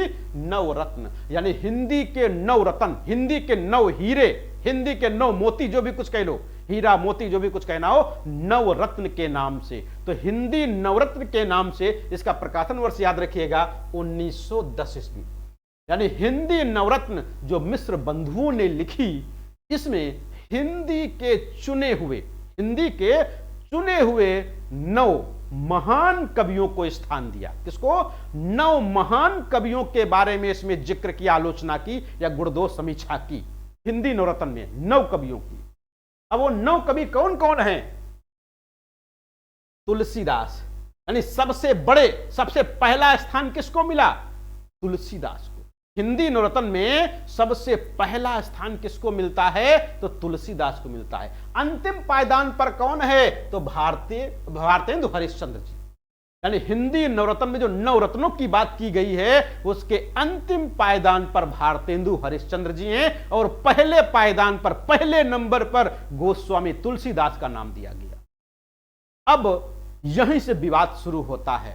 नवरत्न, यानी हिंदी के नौ रत्न, हिंदी के नौ हीरे, हिंदी के नौ मोती, जो भी कुछ कह लो, हीरा मोती जो भी कुछ कहना हो, नवरत्न के नाम से। तो हिंदी नवरत्न के नाम से इसका प्रकाशन वर्ष याद रखिएगा 1910 ईस्वी। यानी हिंदी नवरत्न जो मिश्र बंधुओं ने लिखी, इसमें हिंदी के चुने हुए, हिंदी के चुने हुए 9 महान कवियों को स्थान दिया। किसको? 9 महान कवियों के बारे में इसमें जिक्र की, आलोचना की या गुणदोष समीक्षा की, हिंदी नवरत्न में 9 कवियों की। अब वो 9 कवि कौन कौन हैं? तुलसीदास, यानी सबसे बड़े, सबसे पहला स्थान किसको मिला? तुलसीदास को। हिंदी नवरत्न में सबसे पहला स्थान किसको मिलता है? तो तुलसीदास को मिलता है। अंतिम पायदान पर कौन है? तो भारतेंदु हरिश्चंद्र जी। यानी हिंदी नवरत्न में जो नवरत्नों की बात की गई है, उसके अंतिम पायदान पर भारतेंदु हरिश्चंद्र जी हैं, और पहले पायदान पर, पहले नंबर पर गोस्वामी तुलसीदास का नाम दिया गया। अब यहीं से विवाद शुरू होता है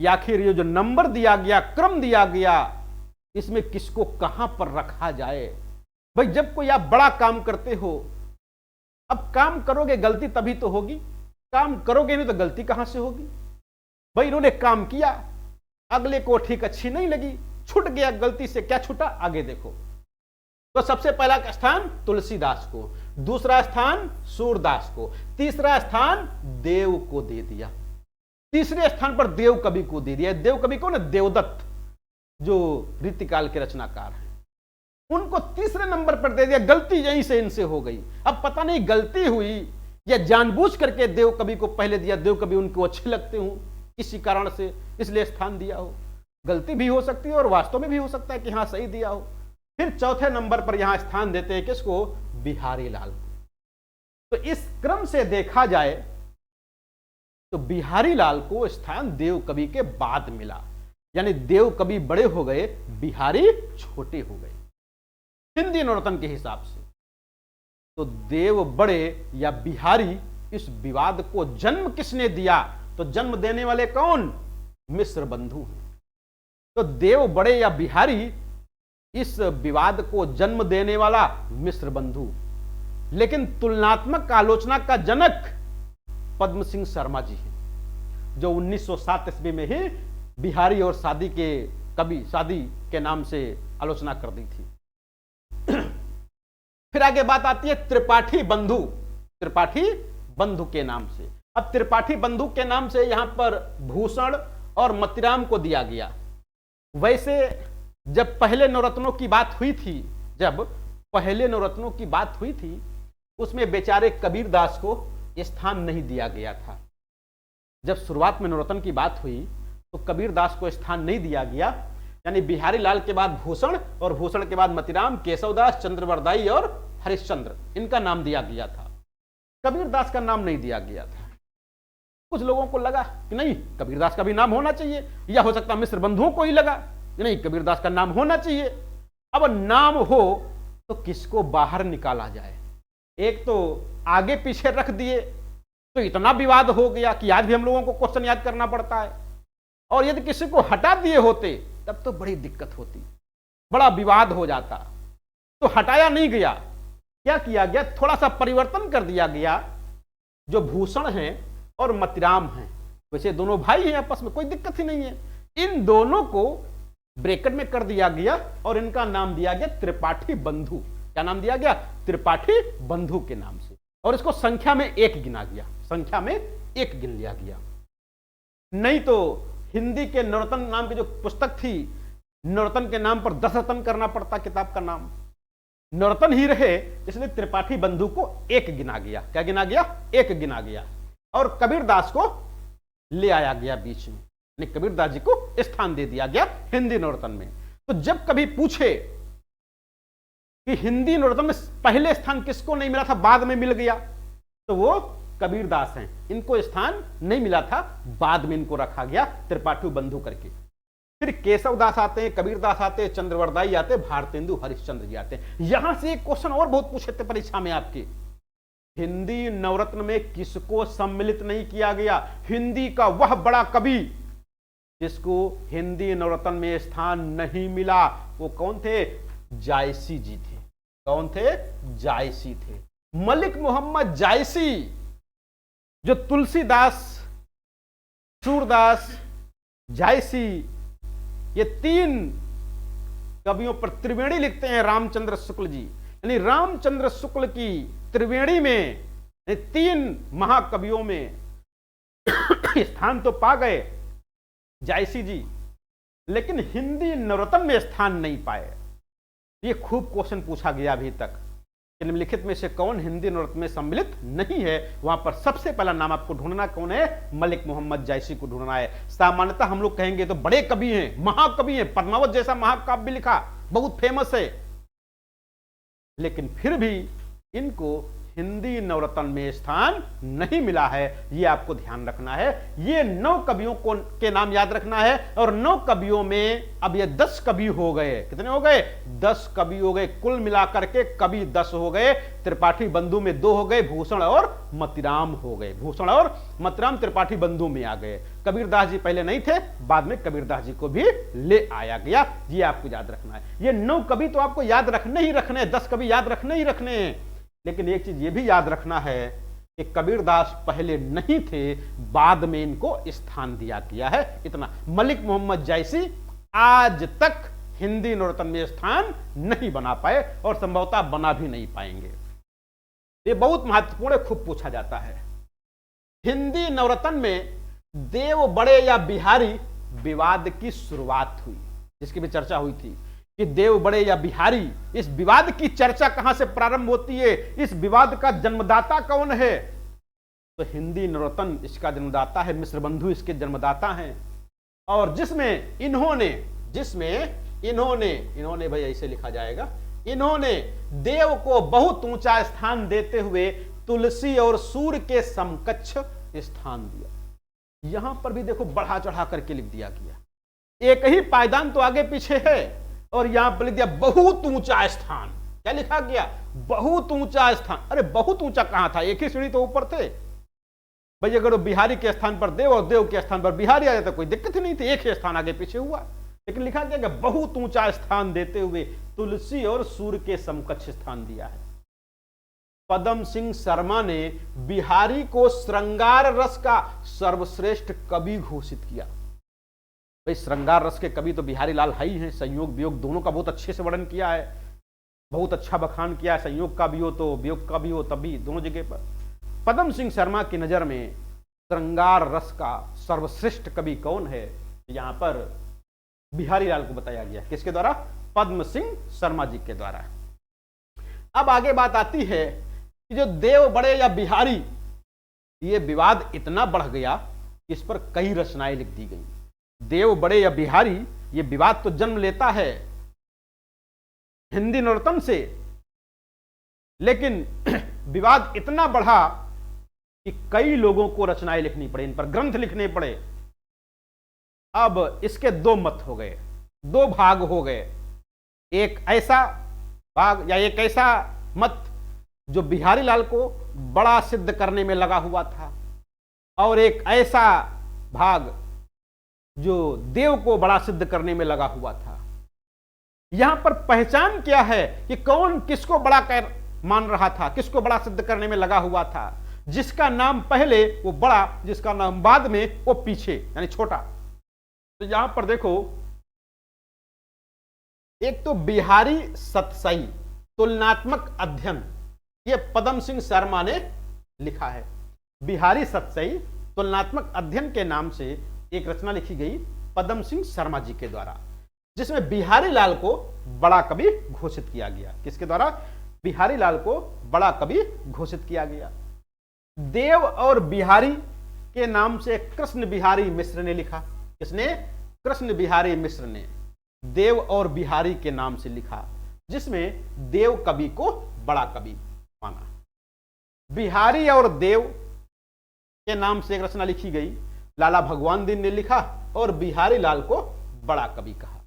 कि आखिर ये जो नंबर दिया गया, क्रम दिया गया, इसमें किसको कहां पर रखा जाए। भाई जब कोई आप बड़ा काम करते हो, अब काम करोगे गलती तभी तो होगी, काम करोगे नहीं तो गलती कहां से होगी। भाई इन्होंने काम किया, अगले को ठीक अच्छी नहीं लगी, छूट गया, गलती से क्या छूटा आगे देखो। तो सबसे पहला स्थान तुलसीदास को, दूसरा स्थान सूरदास को, तीसरा स्थान देव को दे दिया, तीसरे स्थान पर देव कवि को दे दिया। देव कवि कौन है? देवदत्त, जो रीतिकाल के रचनाकार हैं, उनको तीसरे नंबर पर दे दिया। गलती यहीं से इनसे हो गई। अब पता नहीं गलती हुई या जानबूझ करके देव कवि को पहले दिया, देव कवि उनको अच्छे लगते हों इसी कारण से, इसलिए स्थान दिया हो। गलती भी हो सकती है और वास्तव में भी हो सकता है कि हाँ सही दिया हो। फिर चौथे नंबर पर यहां स्थान देते हैं किसको? बिहारी लाल को। तो इस क्रम से देखा जाए तो बिहारी लाल को स्थान देव कवि के बाद मिला, यानी देव कवि बड़े हो गए, बिहारी छोटे हो गए हिंदी नवरत्न के हिसाब से। तो देव बड़े या बिहारी, इस विवाद को जन्म किसने दिया? तो जन्म देने वाले कौन? मिश्र बंधु हैं। तो देव बड़े या बिहारी, इस विवाद को जन्म देने वाला मिश्र बंधु। लेकिन तुलनात्मक आलोचना का जनक पद्म सिंह शर्मा जी हैं, जो 1907 ईस्वी में ही बिहारी और शादी के कवि, शादी के नाम से आलोचना कर दी थी। फिर आगे बात आती है त्रिपाठी बंधु, त्रिपाठी बंधु के नाम से। अब त्रिपाठी बंधु के नाम से यहां पर भूषण और मतिराम को दिया गया। वैसे जब पहले नवरत्नों की बात हुई थी, जब पहले नवरत्नों की बात हुई थी, उसमें बेचारे कबीरदास को स्थान नहीं दिया गया था। जब शुरुआत में नवरत्न की बात हुई तो कबीरदास को स्थान नहीं दिया गया, यानी बिहारी लाल के बाद भूषण और भूषण के बाद मतिराम, केशवदास, चंद्रवरदाई और हरिश्चंद्र, इनका नाम दिया गया था। कबीरदास का नाम नहीं दिया गया था। कुछ लोगों को लगा कि नहीं कबीरदास का भी नाम होना चाहिए, या हो सकता मिश्र बंधुओं को ही लगा कि नहीं कबीरदास का नाम होना चाहिए। अब नाम हो तो किसको बाहर निकाला जाए? एक तो आगे पीछे रख दिए तो इतना विवाद हो गया कि आज भी हम लोगों को क्वेश्चन याद करना पड़ता है, और यदि किसी को हटा दिए होते तब तो बड़ी दिक्कत होती, बड़ा विवाद हो जाता। तो हटाया नहीं गया, क्या किया गया? थोड़ा सा परिवर्तन कर दिया गया। जो भूषण हैं और मतिराम हैं, वैसे दोनों भाई हैं आपस में, कोई दिक्कत ही नहीं है, इन दोनों को ब्रैकेट में कर दिया गया और इनका नाम दिया गया त्रिपाठी बंधु। क्या नाम दिया गया? त्रिपाठी बंधु के नाम से। और इसको संख्या में 1 गिना गया, संख्या में 1 गिन लिया गया। नहीं तो हिंदी के नवरत्न नाम की जो पुस्तक थी, नवरत्न के नाम पर 10 रत्न करना पड़ता किताब का नाम। नवरत्न ही रहे, इसलिए त्रिपाठी बंधु को 1 गिना गया। क्या गिना गया? 1 गिना गया। और कबीरदास को ले आया गया बीच में, कबीरदास जी को स्थान दे दिया गया हिंदी नवरत्न में। तो जब कभी पूछे कि हिंदी नवरत्न में पहले स्थान किसको नहीं मिला था, बाद में मिल गया, तो वो कबीरदास हैं। इनको स्थान नहीं मिला था, बाद में इनको रखा गया त्रिपाठी बंधु करके। फिर केशवदास आते हैं, कबीरदास आते हैं, चंद्रवरदाई आते हैं, भारतेंदु हरिश्चंद्र जी आते हैं। यहां से एक क्वेश्चन और बहुत पूछे थे परीक्षा में आपके, हिंदी नवरत्न में किसको सम्मिलित नहीं किया गया? हिंदी का वह बड़ा कवि जिसको हिंदी नवरत्न में स्थान नहीं मिला, वो कौन थे? जायसी जी थे। कौन थे? जायसी थे। मलिक मोहम्मद जायसी, जो तुलसीदास, सूरदास, जायसी, ये तीन कवियों पर त्रिवेणी लिखते हैं रामचंद्र शुक्ल जी। यानी रामचंद्र शुक्ल की त्रिवेणी में तीन महाकवियों में स्थान तो पा गए जायसी जी, लेकिन हिंदी नवरत्न में स्थान नहीं पाए। ये खूब क्वेश्चन पूछा गया अभी तक। निम्नलिखित में से कौन हिंदी नवरत्न में सम्मिलित नहीं है? वहां पर सबसे पहला नाम आपको ढूंढना कौन है? मलिक मोहम्मद जायसी को ढूंढना है। सामान्यतः हम लोग कहेंगे तो बड़े कवि हैं, महाकवि हैं, पद्मावत जैसा महाकाव्य लिखा, बहुत फेमस है, लेकिन फिर भी इनको हिंदी नवरत्न में स्थान नहीं मिला है। ये आपको ध्यान रखना है। ये 9 कवियों को के नाम याद रखना है, और 9 कवियों में अब ये 10 कवि हो गए। कितने हो गए? 10 कवि हो गए। कुल मिलाकर के कवि 10 हो गए। त्रिपाठी बंधु में 2 हो गए, भूषण और मतिराम हो गए। भूषण और मतिराम त्रिपाठी बंधु में आ गए। कबीरदास जी पहले नहीं थे, बाद में कबीरदास जी को भी ले आया गया। ये आपको याद रखना है। ये 9 कवि तो आपको याद रखने ही रखने, 10 कवि याद रखने ही रखने हैं, लेकिन एक चीज ये भी याद रखना है कि कबीरदास पहले नहीं थे, बाद में इनको स्थान दिया गया है। इतना। मलिक मोहम्मद जायसी आज तक हिंदी नवरत्न में स्थान नहीं बना पाए, और संभवतः बना भी नहीं पाएंगे। ये बहुत महत्वपूर्ण है, खूब पूछा जाता है। हिंदी नवरत्न में देव बड़े या बिहारी विवाद की शुरुआत हुई, जिसकी भी चर्चा हुई थी कि देव बड़े या बिहारी। इस विवाद की चर्चा कहां से प्रारंभ होती है? इस विवाद का जन्मदाता कौन है? तो हिंदी नवरत्न इसका जन्मदाता है, मिश्र बंधु इसके जन्मदाता हैं। और जिसमें इन्होंने भाई ऐसे लिखा जाएगा, इन्होंने देव को बहुत ऊंचा स्थान देते हुए तुलसी और सूर्य के समकक्ष स्थान दिया। यहां पर भी देखो बढ़ा चढ़ा करके लिख दिया गया। एक ही पायदान तो आगे पीछे है, और यहां पर लिख दिया बहुत ऊंचा स्थान। क्या लिखा गया? बहुत ऊंचा स्थान। अरे बहुत ऊंचा कहां था? एक ही सीढ़ी तो ऊपर थे भाई। अगर वो बिहारी के स्थान पर देव और देव के स्थान पर बिहारी आ जाता कोई दिक्कत ही नहीं थी, एक ही स्थान आगे पीछे हुआ। लेकिन लिखा गया कि बहुत ऊंचा स्थान देते हुए तुलसी और सूर्य के समकक्ष स्थान दिया है। पदम सिंह शर्मा ने बिहारी को श्रृंगार रस का सर्वश्रेष्ठ कवि घोषित किया। भाई श्रृंगार रस के कवि तो बिहारी लाल है ही हैं। संयोग वियोग दोनों का बहुत अच्छे से वर्णन किया है, बहुत अच्छा बखान किया है। संयोग का भी हो तो वियोग का भी हो, तभी दोनों जगह पर। पदम सिंह शर्मा की नजर में श्रृंगार रस का सर्वश्रेष्ठ कवि कौन है? यहां पर बिहारी लाल को बताया गया। किसके द्वारा? पद्म सिंह शर्मा जी के द्वारा। अब आगे बात आती है कि जो देव बड़े या बिहारी, ये विवाद इतना बढ़ गया कि इस पर कई रचनाएं लिख दी गई। देव बड़े या बिहारी, ये विवाद तो जन्म लेता है हिंदी नवरत्न से, लेकिन विवाद इतना बढ़ा कि कई लोगों को रचनाएं लिखनी पड़े, इन पर ग्रंथ लिखने पड़े। अब इसके 2 मत हो गए, 2 भाग हो गए। एक ऐसा भाग या एक ऐसा मत जो बिहारी लाल को बड़ा सिद्ध करने में लगा हुआ था, और एक ऐसा भाग जो देव को बड़ा सिद्ध करने में लगा हुआ था। यहां पर पहचान क्या है कि कौन किसको बड़ा मान रहा था, किसको बड़ा सिद्ध करने में लगा हुआ था? जिसका नाम पहले वो बड़ा, जिसका नाम बाद में वो पीछे, यानी छोटा। तो यहां पर देखो, एक तो बिहारी सतसई तुलनात्मक अध्ययन, ये पदम सिंह शर्मा ने लिखा है। बिहारी सतसई तुलनात्मक अध्ययन के नाम से एक रचना लिखी गई पदम सिंह शर्मा जी के द्वारा, जिसमें बिहारी लाल को बड़ा कवि घोषित किया गया। किसके द्वारा? बिहारी लाल को बड़ा कवि घोषित किया गया। देव और बिहारी के नाम से कृष्ण बिहारी मिश्र ने लिखा। किसने? कृष्ण बिहारी मिश्र ने देव और बिहारी के नाम से लिखा। जिसमें देव कवि को बड़ा कवि माना। बिहारी और देव के नाम से एक रचना लिखी गई, लाला भगवान दीन ने लिखा और बिहारी लाल को बड़ा कवि कहा।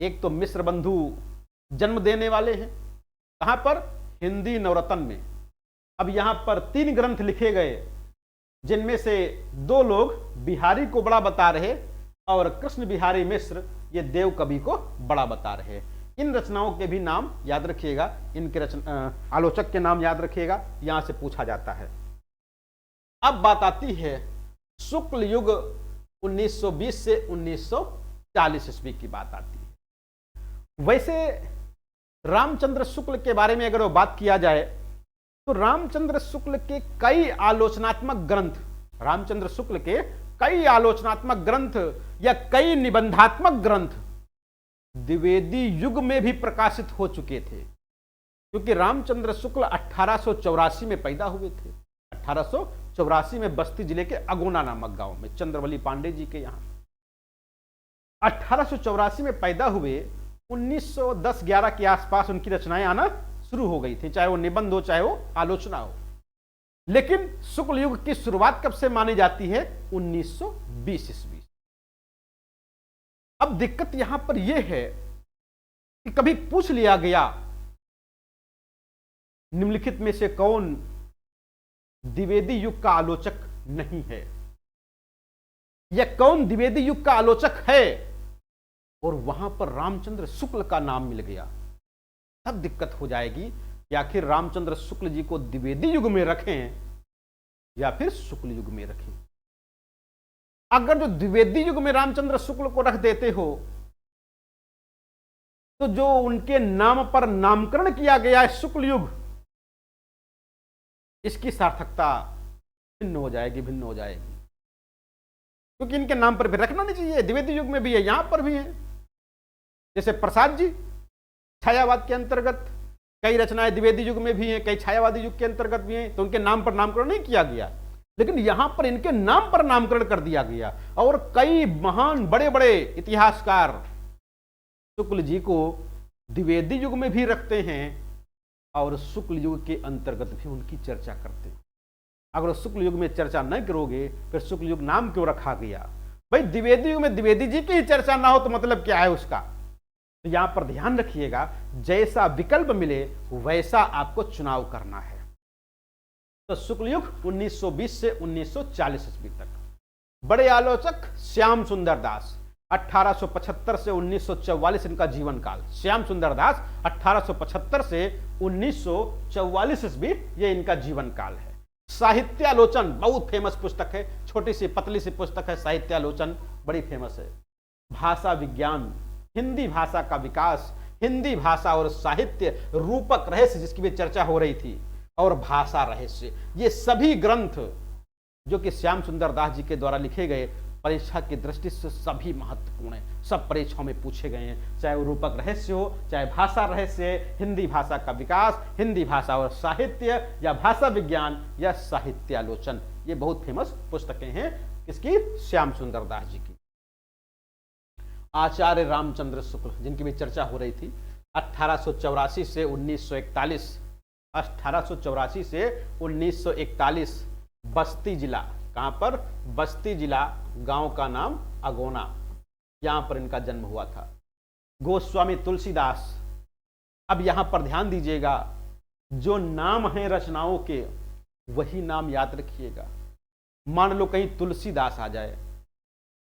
एक तो मिश्र बंधु जन्म देने वाले हैं, कहां पर? हिंदी नवरत्न में। अब यहां पर 3 ग्रंथ लिखे गए, जिनमें से 2 लोग बिहारी को बड़ा बता रहे और कृष्ण बिहारी मिश्र ये देव कवि को बड़ा बता रहे। इन रचनाओं के भी नाम याद रखिएगा, इनके आलोचक के नाम याद रखिएगा, यहां से पूछा जाता है। अब बात आती है शुक्ल युग 1920 से 1940 ईस्वी की बात आती है। वैसे रामचंद्र शुक्ल के बारे में अगर बात किया जाए तो रामचंद्र शुक्ल के कई आलोचनात्मक ग्रंथ, रामचंद्र शुक्ल के कई आलोचनात्मक ग्रंथ या कई निबंधात्मक ग्रंथ द्विवेदी युग में भी प्रकाशित हो चुके थे, क्योंकि रामचंद्र शुक्ल 1884 में पैदा हुए थे। 1884 में बस्ती जिले के अगोना नामक गांव में चंद्रवली पांडे जी के यहां 1884 में पैदा हुए। 1910-11 के आसपास उनकी रचनाएं आना शुरू हो गई थी, चाहे वो निबंध हो चाहे वो आलोचना हो। लेकिन शुक्ल युग की शुरुआत कब से मानी जाती है? 1920 ईस्वी। अब दिक्कत यहां पर यह है कि कभी पूछ लिया गया निम्नलिखित में से कौन द्विवेदी युग का आलोचक नहीं है, या कौन द्विवेदी युग का आलोचक है, और वहां पर रामचंद्र शुक्ल का नाम मिल गया, तब दिक्कत हो जाएगी कि आखिर रामचंद्र शुक्ल जी को द्विवेदी युग में रखें या फिर शुक्ल युग में रखें। अगर जो द्विवेदी युग में रामचंद्र शुक्ल को रख देते हो तो जो उनके नाम पर नामकरण किया गया है शुक्ल युग, इसकी सार्थकता भिन्न हो जाएगी, भिन्न हो जाएगी, क्योंकि इनके नाम पर भी रखना नहीं चाहिए। द्विवेदी युग में भी है, यहां पर भी है। जैसे प्रसाद जी छायावाद के अंतर्गत कई रचनाएं द्विवेदी युग में भी हैं, कई छायावादी युग के अंतर्गत भी हैं, तो उनके नाम पर नामकरण नहीं किया गया, लेकिन यहां पर इनके नाम पर नामकरण कर दिया गया। और कई महान बड़े बड़े इतिहासकार शुक्ल जी को द्विवेदी युग में भी रखते हैं और शुक्ल युग के अंतर्गत भी उनकी चर्चा करते हैं। अगर शुक्ल युग में चर्चा नहीं करोगे फिर शुक्ल युग नाम क्यों रखा गया? भाई द्विवेदी युग में द्विवेदी जी की ही चर्चा ना हो तो मतलब क्या है उसका? तो यहां पर ध्यान रखिएगा, जैसा विकल्प मिले वैसा आपको चुनाव करना है। तो शुक्ल युग 1920 से 1940 ईस्वी तक। बड़े आलोचक श्याम सुंदर दास 1875 से 1944 इनका जीवन काल। श्याम सुंदर दास 1875 से 1944 ईस्वी ये इनका जीवन काल है। साहित्यालोचन बहुत फेमस पुस्तक है, छोटी सी पतली सी पुस्तक है साहित्यालोचन, बड़ी फेमस है। भाषा विज्ञान, हिंदी भाषा का विकास, हिंदी भाषा और साहित्य, रूपक रहस्य जिसकी भी चर्चा हो रही थी, और भाषा रहस्य, ये सभी ग्रंथ जो कि श्याम सुंदर दास जी के द्वारा लिखे गए परीक्षा की दृष्टि से सभी महत्वपूर्ण है, सब परीक्षाओं में पूछे गए हैं, चाहे वो रूपक रहस्य हो, चाहे भाषा रहस्य, हिंदी भाषा का विकास, हिंदी भाषा और साहित्य, या भाषा विज्ञान, या साहित्यालोचन। ये बहुत फेमस पुस्तकें हैं किसकी? श्याम सुंदर दास जी की। आचार्य रामचंद्र शुक्ल जिनकी भी चर्चा हो रही थी 1884 से 1941, 1884 से 1941 बस्ती जिला, कहां पर? बस्ती जिला, गांव का नाम अगोना, यहां पर इनका जन्म हुआ था। गोस्वामी तुलसीदास, अब यहां पर ध्यान दीजिएगा, जो नाम है रचनाओं के वही नाम याद रखिएगा। मान लो कहीं तुलसीदास आ जाए,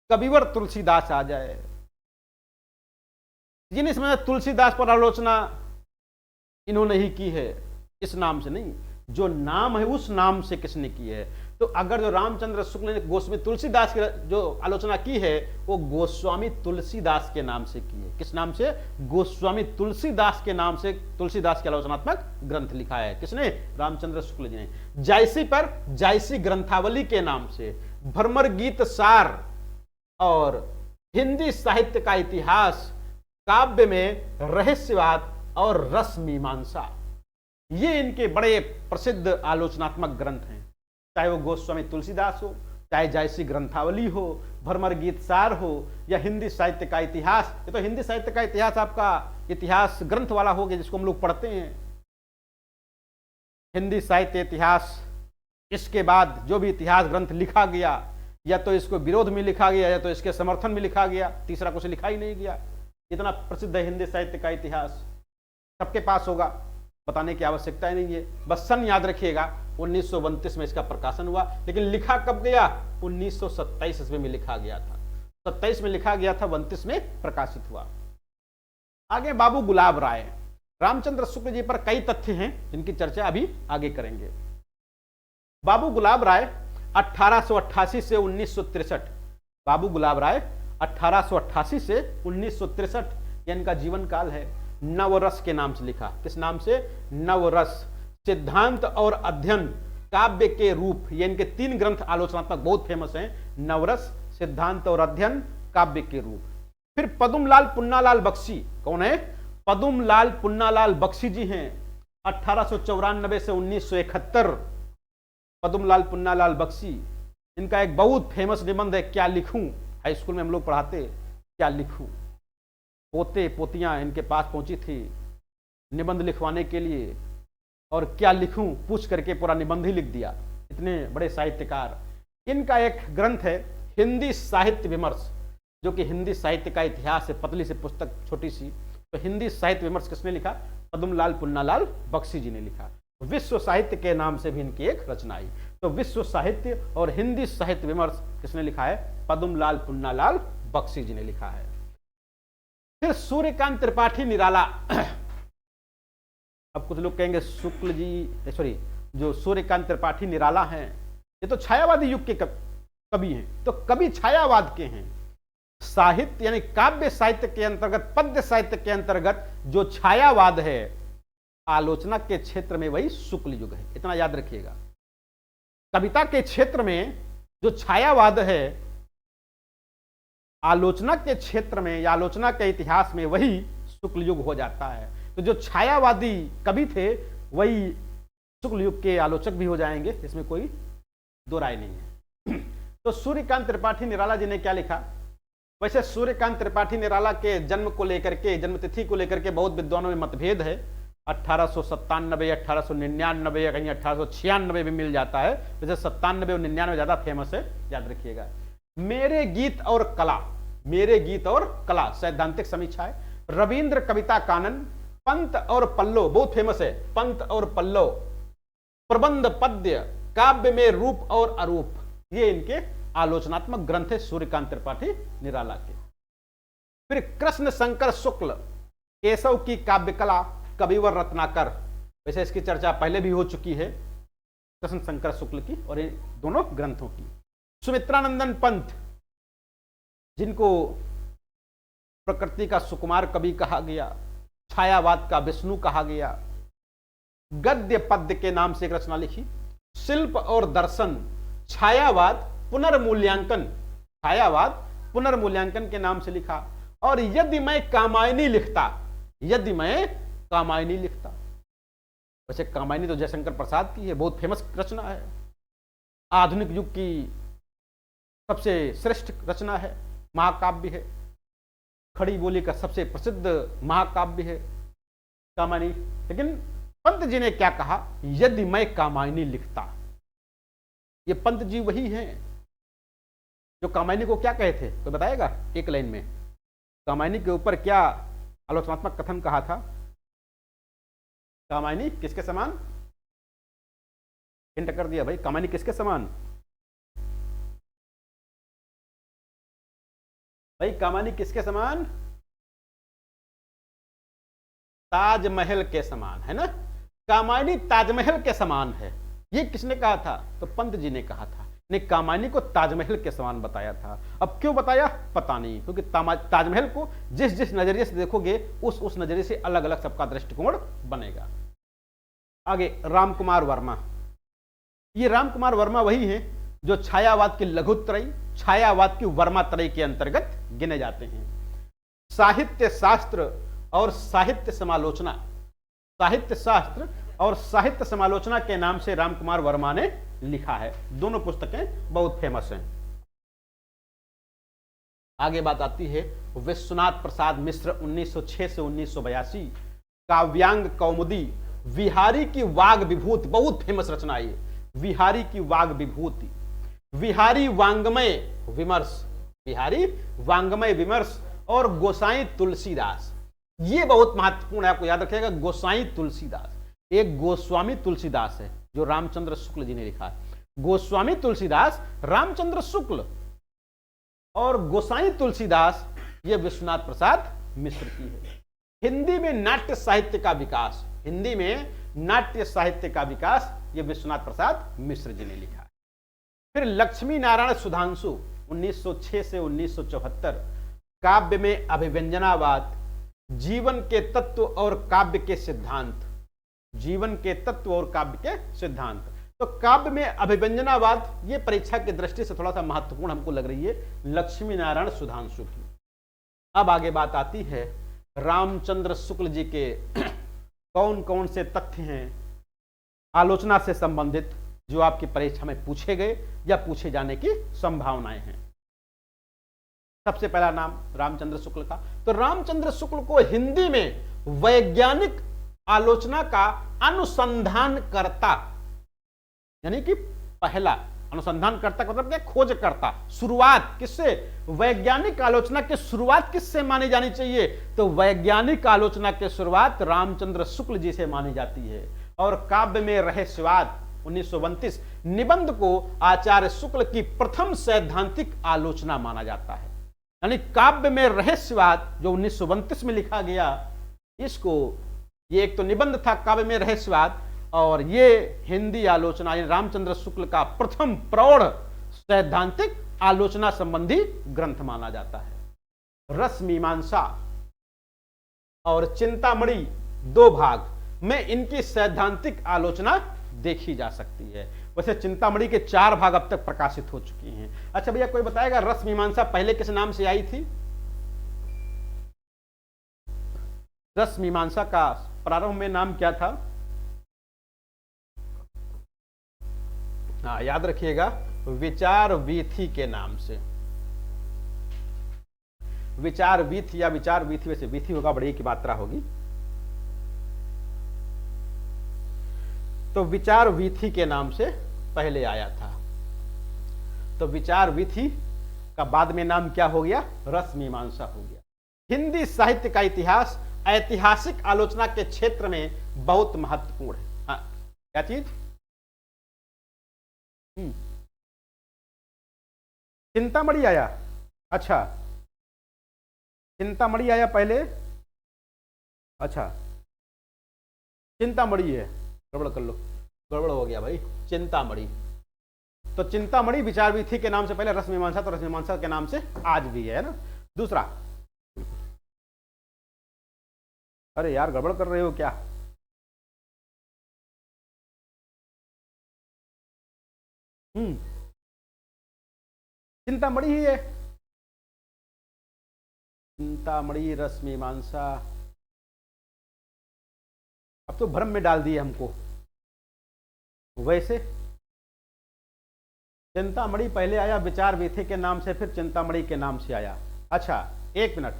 कविवर तुलसीदास आ जाए, जिन इसमें तुलसीदास पर आलोचना इन्होंने ही की है, इस नाम से नहीं, जो नाम है उस नाम से किसने की है। तो अगर जो रामचंद्र शुक्ल ने गोस्वामी तुलसीदास की जो आलोचना की है वो गोस्वामी तुलसीदास के नाम से की है। किस नाम से? गोस्वामी तुलसीदास के नाम से तुलसीदास के आलोचनात्मक ग्रंथ लिखा है। किसने? रामचंद्र शुक्ल जी ने। जायसी पर जायसी ग्रंथावली के नाम से, भ्रमर गीत सार और हिंदी साहित्य का इतिहास, काव्य में रहस्यवाद और रस मीमांसा, ये इनके बड़े प्रसिद्ध आलोचनात्मक ग्रंथ हैं। चाहे वो गोस्वामी तुलसीदास हो, चाहे जायसी ग्रंथावली हो, भ्रमर गीत सार हो या हिंदी साहित्य का इतिहास। ये तो हिंदी साहित्य का इतिहास आपका इतिहास ग्रंथ वाला हो गया जिसको हम लोग पढ़ते हैं। हिंदी साहित्य इतिहास, इसके बाद जो भी इतिहास ग्रंथ लिखा गया या तो इसको विरोध में लिखा गया या तो इसके समर्थन में लिखा गया, तीसरा कुछ लिखा ही नहीं गया। इतना प्रसिद्ध है हिंदी साहित्य का इतिहास, सबके पास होगा, बताने की आवश्यकता ही नहीं है। बस सन याद रखिएगा 1932 में इसका प्रकाशन हुआ, लेकिन लिखा कब गया? 1927 ईस्वी में लिखा गया था, 27 में लिखा गया था, 29 में प्रकाशित हुआ। आगे बाबू गुलाब राय, रामचंद्र शुक्ल जी पर कई तथ्य हैं जिनकी चर्चा अभी आगे करेंगे। बाबू गुलाब राय 1888 से 1963, बाबू गुलाब राय 1888 से 1963 यह इनका जीवन काल है। नवरस के नाम से लिखा, किस नाम से? नवरस, सिद्धांत और अध्ययन, काव्य के रूप, ये इनके 3 ग्रंथ आलोचनात्मक बहुत फेमस हैं। नवरस, सिद्धांत और अध्ययन, काव्य के रूप। फिर पदुमलाल पुन्नालाल बख्शी, कौन है? पदुमलाल पुन्नालाल बख्शी जी हैं, 1894 से 1971। पदुमलाल पुन्नालाल बख्शी, इनका एक बहुत फेमस निबंध है, क्या लिखूं। हाई स्कूल में हम लोग पढ़ाते, क्या लिखूं। पोते पोतियां इनके पास पहुंची थी निबंध लिखवाने के लिए, और क्या लिखूं पूछ करके पूरा निबंध ही लिख दिया। इतने बड़े साहित्यकार। इनका एक ग्रंथ है हिंदी साहित्य विमर्श, जो कि हिंदी साहित्य का इतिहास है, पतली सी पुस्तक, छोटी सी। तो हिंदी साहित्य विमर्श किसने लिखा? पद्मलाल पुन्नालाल बख्शी जी ने लिखा। विश्व साहित्य के नाम से भी इनकी एक रचना आई। तो विश्व साहित्य और हिंदी साहित्य विमर्श किसने लिखा है? पद्मलाल पुन्नालाल बख्शी जी ने लिखा है। फिर सूर्यकांत त्रिपाठी निराला, अब कुछ लोग कहेंगे शुक्ल जी, सॉरी, जो सूर्यकांत त्रिपाठी निराला हैं ये तो छायावादी युग के कवि हैं। तो कवि छायावाद के हैं। साहित्य यानी काव्य साहित्य के अंतर्गत, पद्य साहित्य के अंतर्गत जो छायावाद है, आलोचना के क्षेत्र में वही शुक्ल युग है, इतना याद रखिएगा। कविता के क्षेत्र में जो छायावाद है, आलोचना के क्षेत्र में या आलोचना के इतिहास में वही शुक्ल युग हो जाता है। तो जो छायावादी कवि थे वही शुक्ल युग के आलोचक भी हो जाएंगे, इसमें कोई दो राय नहीं है। तो सूर्यकांत त्रिपाठी निराला जी ने क्या लिखा? वैसे सूर्यकांत त्रिपाठी निराला के जन्म को लेकर के, जन्म तिथि को लेकर के बहुत विद्वानों में मतभेद है। 1897, 1899 या कहीं 1896 भी मिल जाता है। वैसे 97 और 99 ज्यादा फेमस है, याद रखिएगा। मेरे गीत और कला, मेरे गीत और कला सैद्धांतिक समीक्षा है। रविंद्र कविता कानन, पंत और पल्लव बहुत फेमस है, पंत और पल्लव, प्रबंध पद्य, काव्य में रूप और अरूप, ये इनके आलोचनात्मक ग्रंथ है सूर्यकांत त्रिपाठी निराला के। फिर कृष्ण शंकर शुक्ल, केशव की काव्य कला, कविवर रत्नाकर, वैसे इसकी चर्चा पहले भी हो चुकी है, कृष्ण शंकर शुक्ल की और इन दोनों ग्रंथों की। सुमित्रानंदन पंत, जिनको प्रकृति का सुकुमार कवि कहा गया, छायावाद का विष्णु कहा गया, गद्य पद्य के नाम से एक रचना लिखी। शिल्प और दर्शन, छायावाद पुनर्मूल्यांकन, छायावाद पुनर्मूल्यांकन के नाम से लिखा। और यदि मैं कामायनी लिखता, यदि मैं कामायनी लिखता, वैसे कामायनी तो जयशंकर प्रसाद की है, बहुत फेमस रचना है, आधुनिक युग की सबसे श्रेष्ठ रचना है, महाकाव्य है, खड़ी बोली का सबसे प्रसिद्ध महाकाव्य है कामायनी। लेकिन पंत जी ने क्या कहा? यदि मैं कामायनी लिखता। ये पंत जी वही हैं जो कामायनी को क्या कहे थे, कोई बताएगा एक लाइन में? कामायनी के ऊपर क्या आलोचनात्मक कथन कहा था? कामायनी किसके समान? हिंट कर दिया भाई, कामायनी किसके समान? भाई कामायनी किसके समान? ताजमहल के समान, है ना? कामायनी ताजमहल के समान है, ये किसने कहा था? तो पंत जी ने कहा था। ने कामायनी को ताजमहल के समान बताया था। अब क्यों बताया पता नहीं, क्योंकि ताजमहल को जिस जिस नजरिए से देखोगे उस नजरिए से अलग अलग सबका दृष्टिकोण बनेगा। आगे रामकुमार वर्मा, ये रामकुमार वर्मा वही हैं जो छायावाद की लघुत्रयी, छायावाद की वर्मात्रयी के अंतर्गत गिने जाते हैं। साहित्य शास्त्र और साहित्य समालोचना, साहित्य शास्त्र और साहित्य समालोचना के नाम से रामकुमार वर्मा ने लिखा है। दोनों पुस्तकें बहुत फेमस हैं। आगे बात आती है विश्वनाथ प्रसाद मिश्र 1906 से 1982, काव्यांग कौमुदी, विहारी की वाग विभूति, बहुत फेमस रचना है विहारी की वाग विभूति, विहारी वांग्मय विमर्श, विहारी वांग्मय विमर्श, और गोसाई तुलसीदास। ये बहुत महत्वपूर्ण है, आपको याद रखिएगा। गोसाई तुलसीदास, एक गोस्वामी तुलसीदास है जो रामचंद्र शुक्ल जी ने लिखा है। गोस्वामी तुलसीदास रामचंद्र शुक्ल, और गोसाई तुलसीदास ये विश्वनाथ प्रसाद मिश्र की है। हिंदी में नाट्य साहित्य का विकास, हिंदी में नाट्य साहित्य का विकास ये विश्वनाथ प्रसाद मिश्र जी ने लिखा है। फिर लक्ष्मी नारायण सुधांशु 1906 से 1974, काव्य में अभिव्यंजनावाद, जीवन के तत्व और काव्य के सिद्धांत, जीवन के तत्व और काव्य के सिद्धांत। तो काव्य में अभिव्यंजनावाद ये परीक्षा की दृष्टि से थोड़ा सा महत्वपूर्ण हमको लग रही है लक्ष्मी नारायण सुधांशु की। अब आगे बात आती है रामचंद्र शुक्ल जी के कौन कौन से तथ्य हैं आलोचना से संबंधित जो आपकी परीक्षा में पूछे गए या पूछे जाने की संभावनाएं हैं। सबसे पहला नाम रामचंद्र शुक्ल का। तो रामचंद्र शुक्ल को हिंदी में वैज्ञानिक आलोचना का अनुसंधानकर्ता, यानी कि पहला अनुसंधानकर्ता मतलब क्या, खोजकर्ता। शुरुआत किससे, वैज्ञानिक आलोचना की शुरुआत किससे मानी जानी चाहिए, तो वैज्ञानिक आलोचना की शुरुआत रामचंद्र शुक्ल जी से मानी जाती है। और काव्य में रहस्यवाद 1932 निबंध को आचार्य शुक्ल की प्रथम सैद्धांतिक आलोचना माना जाता है। यानी काव्य में रहस्यवाद जो 1932 में लिखा गया, इसको, ये एक तो निबंध था काव्य में रहस्यवाद, और ये हिंदी आलोचना रामचंद्र शुक्ल का प्रथम प्रौढ़ सैद्धांतिक आलोचना संबंधी ग्रंथ माना जाता है। रस मीमांसा और चिंतामणि दो भाग में इनकी सैद्धांतिक आलोचना देखी जा सकती है। वैसे चिंतामणि के 4 भाग अब तक प्रकाशित हो चुकी हैं। अच्छा भैया कोई बताएगा रस मीमांसा पहले किस नाम से आई थी? रस मीमांसा का प्रारंभ में नाम क्या था? हाँ याद रखिएगा, विचार वीथी के नाम से। विचार वीथी या विचार वीथी, वैसे वीथी होगा, बड़ी की मात्रा होगी, तो विचार वीथी के नाम से पहले आया था। तो विचार वीथी का बाद में नाम क्या हो गया? रस मीमांसा हो गया। हिंदी साहित्य का इतिहास ऐतिहासिक आलोचना के क्षेत्र में बहुत महत्वपूर्ण है। हाँ क्या चीज? चिंतामणि आया। अच्छा चिंतामणि आया पहले। अच्छा चिंतामणि है, गड़बड़ कर लो, गड़बड़ हो गया भाई। चिंतामणि, तो चिंतामणि विचार वीथी के नाम से पहले, रस मीमांसा तो रस मीमांसा के नाम से आज भी है ना। दूसरा, अरे यार गड़बड़ कर रहे हो क्या? चिंतामणि ही है। चिंतामणि रस मीमांसा, अब तो भ्रम में डाल दिए हमको। वैसे चिंतामणि पहले आया विचार वीथी के नाम से, फिर चिंतामणि के नाम से आया। अच्छा एक मिनट,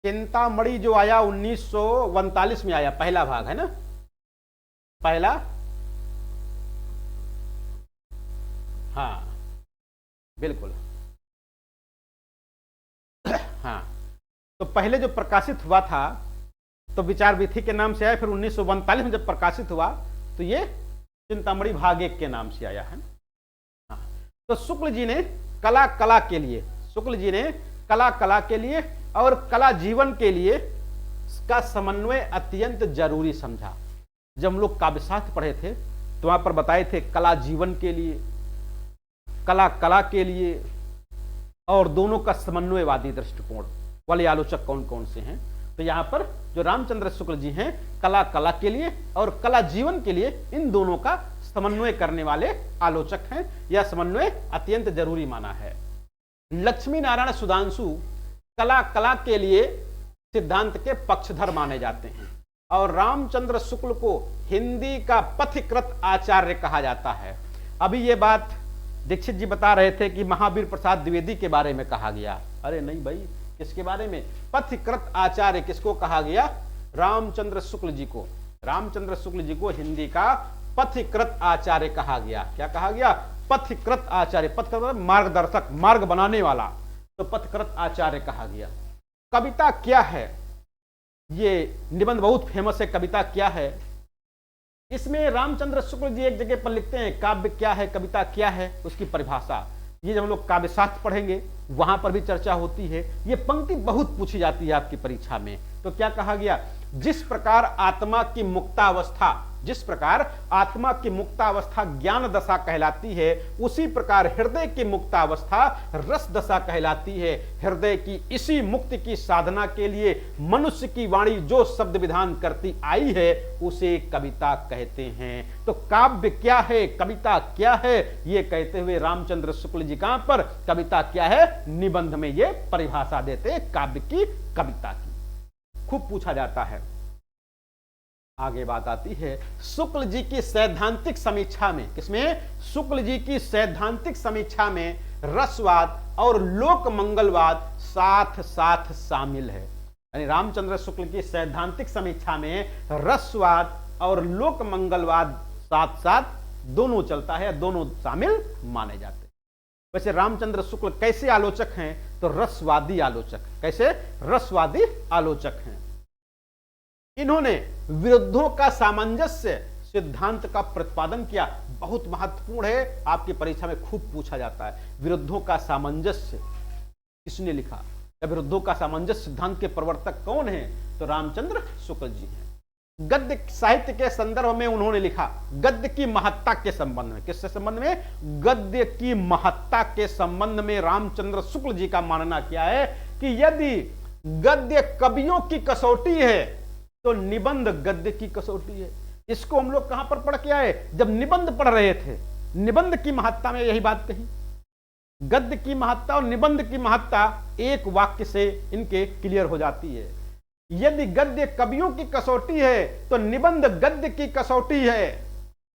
चिंतामणि जो आया 1939 में आया, पहला भाग है ना, पहला। हाँ बिल्कुल, हाँ तो पहले जो प्रकाशित हुआ था तो विचार वीथी के नाम से आया, फिर 1942 में जब प्रकाशित हुआ तो ये चिंतामणि भाग 1 के नाम से आया है। हाँ तो शुक्ल जी ने कला कला के लिए, शुक्ल जी ने कला कला के लिए और कला जीवन के लिए इसका समन्वय अत्यंत जरूरी समझा। जब हम लोग काव्यशास्त्र पढ़े थे तो वहां पर बताए थे कला जीवन के लिए, कला कला के लिए, और दोनों का समन्वयवादी दृष्टिकोण वाले आलोचक कौन कौन से हैं? तो यहां पर जो रामचंद्र शुक्ल जी हैं, कला कला के लिए और कला जीवन के लिए, इन दोनों का समन्वय करने वाले आलोचक हैं। यह समन्वय अत्यंत जरूरी माना है। लक्ष्मी नारायण सुधांशु कला कला के लिए सिद्धांत के पक्षधर माने जाते हैं, और रामचंद्र शुक्ल को हिंदी का पथिकृत आचार्य कहा जाता है। अभी ये बात दीक्षित जी बता रहे थे कि महावीर प्रसाद द्विवेदी के बारे में कहा गया। अरे नहीं भाई, किसके बारे में? पथिकृत आचार्य किसको कहा गया? रामचंद्र शुक्ल जी को। रामचंद्र शुक्ल जी को हिंदी का पथिकृत आचार्य कहा गया। क्या कहा गया? पथिकृत आचार्य। पथिकृत मार्गदर्शक, मार्ग बनाने वाला, तो पथिकृत आचार्य कहा गया। कविता क्या है? ये निबंध बहुत फेमस है। कविता क्या है? इसमें रामचंद्र शुक्ल जी एक जगह पर लिखते हैं काव्य क्या है, कविता क्या है, उसकी परिभाषा। ये जब हम लोग काव्य शास्त्र पढ़ेंगे वहां पर भी चर्चा होती है। ये पंक्ति बहुत पूछी जाती है आपकी परीक्षा में। तो क्या कहा गया? जिस प्रकार आत्मा की मुक्तावस्था, जिस प्रकार आत्मा की मुक्तावस्था ज्ञान दशा कहलाती है, उसी प्रकार हृदय की मुक्तावस्था रस दशा कहलाती है। हृदय की इसी मुक्ति की साधना के लिए मनुष्य की वाणी जो शब्द विधान करती आई है उसे कविता कहते हैं। तो काव्य क्या है, कविता क्या है, ये कहते हुए रामचंद्र शुक्ल जी कहां पर कविता क्या है निबंध में ये परिभाषा देते हैं काव्य की, कविता की। खूब पूछा जाता है। आगे बात आती है शुक्ल जी की सैद्धांतिक समीक्षा में। किसमें? शुक्ल जी की सैद्धांतिक समीक्षा में रसवाद और लोक मंगलवाद साथ साथ शामिल है। यानी रामचंद्र शुक्ल की सैद्धांतिक समीक्षा में रसवाद और लोक मंगलवाद साथ साथ दोनों चलता है, दोनों शामिल माने जाते हैं। वैसे रामचंद्र शुक्ल कैसे आलोचक हैं? तो रसवादी आलोचक। कैसे? रसवादी आलोचक हैं। इन्होंने विरुद्धों का सामंजस्य सिद्धांत का प्रतिपादन किया। बहुत महत्वपूर्ण है, आपकी परीक्षा में खूब पूछा जाता है। विरुद्धों का सामंजस्य किसने लिखा, या विरुद्धों का सामंजस्य सिद्धांत के प्रवर्तक कौन है? तो रामचंद्र शुक्ल जी हैं। गद्य साहित्य के संदर्भ में उन्होंने लिखा, गद्य की महत्ता के संबंध में। किससे संबंध में? गद्य की महत्ता के संबंध में रामचंद्र शुक्ल जी का मानना क्या है कि यदि गद्य कवियों की कसौटी है तो निबंध गद्य की कसौटी है। इसको हम लोग कहां पर पढ़ के आए? जब निबंध पढ़ रहे थे, निबंध की महत्ता में यही बात कही। गद्य की महत्ता और निबंध की महत्ता एक वाक्य से इनके क्लियर हो जाती है। यदि गद्य कवियों की कसौटी है तो निबंध गद्य की कसौटी है।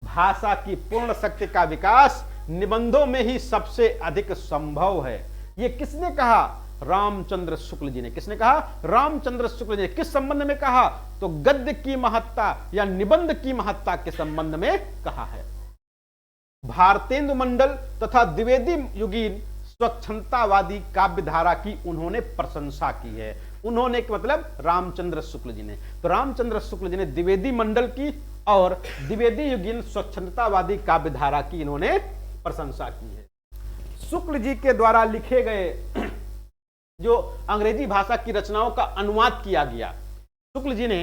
भाषा की पूर्ण शक्ति का विकास निबंधों में ही सबसे अधिक संभव है। यह किसने कहा? रामचंद्र शुक्ल जी ने। किसने कहा? रामचंद्र शुक्ल जी ने। किस संबंध में कहा? तो गद्य की महत्ता या निबंध की महत्ता के संबंध में कहा है। भारतेंदु मंडल तथा द्विवेदी युगीन स्वच्छंदतावादी काव्य धारा की उन्होंने प्रशंसा की है। उन्होंने मतलब रामचंद्र शुक्ल जी ने। तो रामचंद्र शुक्ल जी ने द्विवेदी मंडल की और द्विवेदी युगीन स्वच्छंदतावादी काव्य धारा की इन्होंने प्रशंसा की है। शुक्ल जी के द्वारा लिखे गए जो अंग्रेजी भाषा की रचनाओं का अनुवाद किया गया, शुक्ल जी ने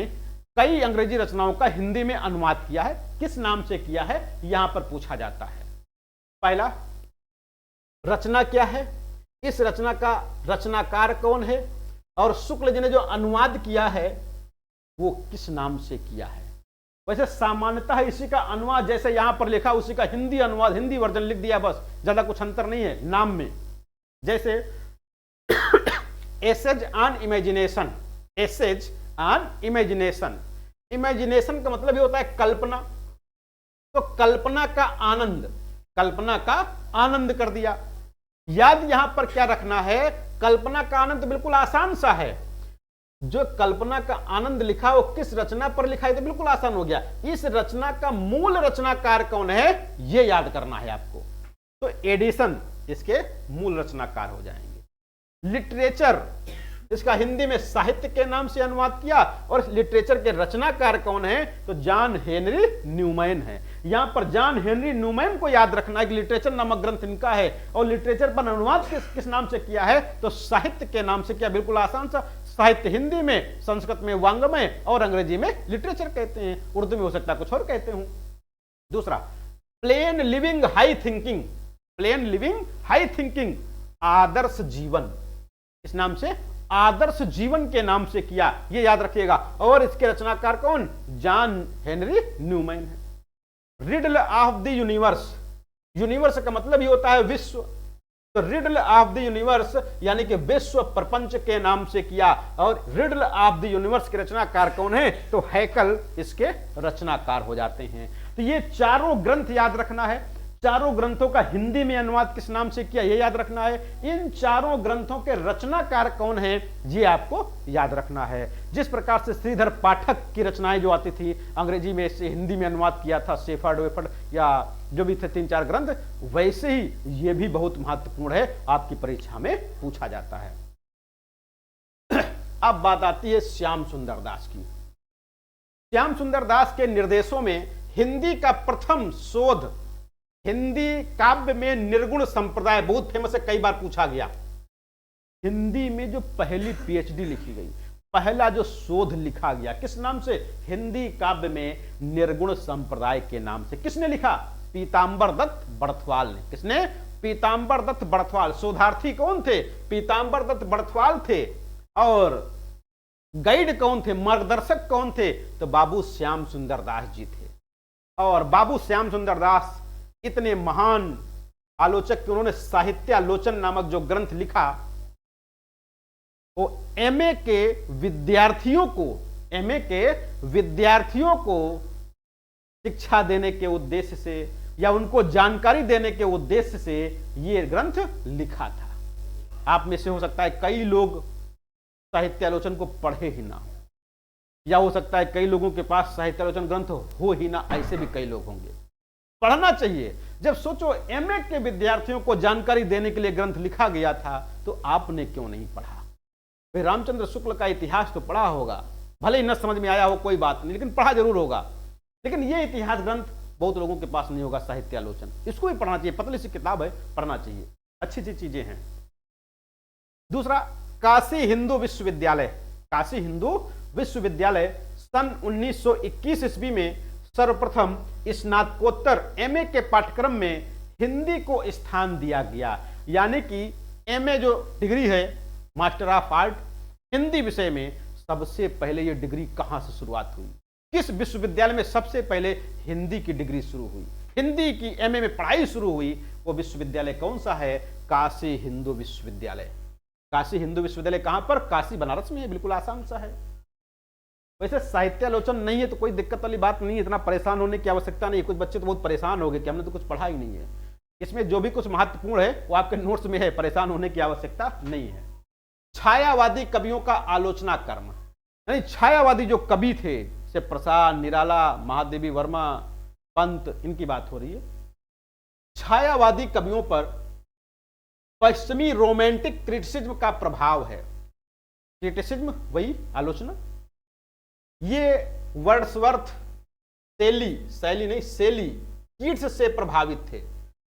कई अंग्रेजी रचनाओं का हिंदी में अनुवाद किया है। किस नाम से किया है यहां पर पूछा जाता है। पहला, रचना क्या है, इस रचना का रचनाकार कौन है, और शुक्ल जी ने जो अनुवाद किया है वो किस नाम से किया है। वैसे सामान्यतः इसी का अनुवाद जैसे यहां पर लिखा उसी का हिंदी अनुवाद, हिंदी वर्जन लिख दिया, बस, ज्यादा कुछ अंतर नहीं है नाम में। जैसे essays on imagination, essays on imagination. Imagination का मतलब ये होता है कल्पना। तो कल्पना का आनंद, कल्पना का आनंद कर दिया। याद यहां पर क्या रखना है? कल्पना का आनंद बिल्कुल आसान सा है। जो कल्पना का आनंद लिखा वो किस रचना पर लिखा है तो बिल्कुल आसान हो गया। इस रचना का मूल रचनाकार कौन है ये याद करना है आपको। तो एडिसन इसके मूल रचनाकार हो जाएंगे। लिटरेचर, इसका हिंदी में साहित्य के नाम से अनुवाद किया, और लिटरेचर के रचनाकार कौन है तो जॉन हेनरी न्यूमैन है। यहां पर जॉन हेनरी न्यूमैन को याद रखना है कि लिटरेचर नामक ग्रंथ इनका है, और लिटरेचर पर अनुवाद किस नाम से किया है तो साहित्य के नाम से किया। बिल्कुल आसान सा। साहित्य हिंदी में, संस्कृत में वांग्मय और अंग्रेजी में लिटरेचर कहते हैं, उर्दू में हो सकता है कुछ और कहते हूं। दूसरा, plain living high thinking, plain living high thinking, आदर्श जीवन, इस नाम से आदर्श जीवन के नाम से किया, ये याद रखिएगा। और इसके रचनाकार कौन? जॉन हेनरी न्यूमैन है। Riddle of the universe, universe का मतलब ही होता है विश्व, तो रिडल ऑफ द यूनिवर्स यानी कि विश्व प्रपंच के नाम से किया। और रिडल ऑफ द यूनिवर्स के रचनाकार कौन है तो हैकल इसके रचनाकार हो जाते हैं। तो ये चारों ग्रंथ याद रखना है। चारों ग्रंथों का हिंदी में अनुवाद किस नाम से किया, यह याद रखना है। इन चारों ग्रंथों के रचनाकार कौन है, ये आपको याद रखना है। जिस प्रकार से श्रीधर पाठक की रचनाएं जो आती थी अंग्रेजी में से हिंदी में अनुवाद किया था, शेफर्ड वेफर्ड या जो भी थे 3-4 ग्रंथ, वैसे ही ये भी बहुत महत्वपूर्ण है, आपकी परीक्षा में पूछा जाता है। अब बात आती है श्याम सुंदर दास की। श्याम सुंदर दास के निर्देशों में हिंदी का प्रथम शोध, हिंदी काव्य में निर्गुण संप्रदाय, बहुत फेमस है, कई बार पूछा गया। हिंदी में जो पहली पीएचडी लिखी गई, पहला जो शोध लिखा गया, किस नाम से, हिंदी काव्य में निर्गुण संप्रदाय के नाम से। किसने लिखा, पीतांबर दत्त बड़थवाल ने। किसने, पीतांबर दत्त बड़थवाल। शोधार्थी कौन थे, पीतांबर दत्त बड़थवाल थे। और गाइड कौन थे, मार्गदर्शक कौन थे, तो बाबू श्याम सुंदर दास जी थे। और बाबू श्याम सुंदर दास इतने महान आलोचक कि उन्होंने साहित्यालोचन नामक जो ग्रंथ लिखा, वो एमए के विद्यार्थियों को शिक्षा देने के उद्देश्य से या उनको जानकारी देने के उद्देश्य से ये ग्रंथ लिखा था। आप में से हो सकता है कई लोग साहित्यालोचन को पढ़े ही ना हो, या हो सकता है कई लोगों के पास साहित्यालोचन ग्रंथ हो ही ना, ऐसे भी कई लोग होंगे। पढ़ना चाहिए। जब सोचो एमए के विद्यार्थियों को जानकारी देने के लिए ग्रंथ लिखा गया था, तो आपने क्यों नहीं पढ़ा। भाई रामचंद्र शुक्ल का इतिहास तो पढ़ा होगा, भले ही न समझ में आया हो कोई बात नहीं, लेकिन पढ़ा जरूर होगा। लेकिन ये इतिहास ग्रंथ बहुत लोगों के पास नहीं होगा, साहित्यालोचन, इसको भी पढ़ना चाहिए। पतली सी किताब है, पढ़ना चाहिए, अच्छी अच्छी चीजें हैं। दूसरा, काशी हिंदू विश्वविद्यालय। काशी हिंदू विश्वविद्यालय सन 1921 ईस्वी में सर्वप्रथम स्नातकोत्तर एमए के पाठ्यक्रम में हिंदी को स्थान दिया गया। यानी कि एमए जो डिग्री है, मास्टर ऑफ आर्ट, हिंदी विषय में सबसे पहले ये डिग्री कहां से शुरुआत हुई, किस विश्वविद्यालय में सबसे पहले हिंदी की डिग्री शुरू हुई, हिंदी की एमए में पढ़ाई शुरू हुई, वो विश्वविद्यालय कौन सा है, काशी हिंदू विश्वविद्यालय। काशी हिंदू विश्वविद्यालय कहां पर, काशी बनारस में है, बिल्कुल आसान सा है। वैसे साहित्यालोचन नहीं है तो कोई दिक्कत वाली बात नहीं है, इतना परेशान होने की आवश्यकता नहीं है। कुछ बच्चे तो बहुत परेशान हो गए कि हमने तो कुछ पढ़ा ही नहीं है। इसमें जो भी कुछ महत्वपूर्ण है वो आपके नोट्स में है, परेशान होने की आवश्यकता नहीं है। छायावादी कवियों का आलोचना कर्म, यानी छायावादी जो कवि थे, जैसे प्रसाद, निराला, महादेवी वर्मा, पंत, इनकी बात हो रही है। छायावादी कवियों पर पश्चिमी रोमांटिक क्रिटिसिज्म का प्रभाव है। क्रिटिसिज्म वही आलोचना। ये वर्ड्सवर्थ शैली कीट्स से प्रभावित थे।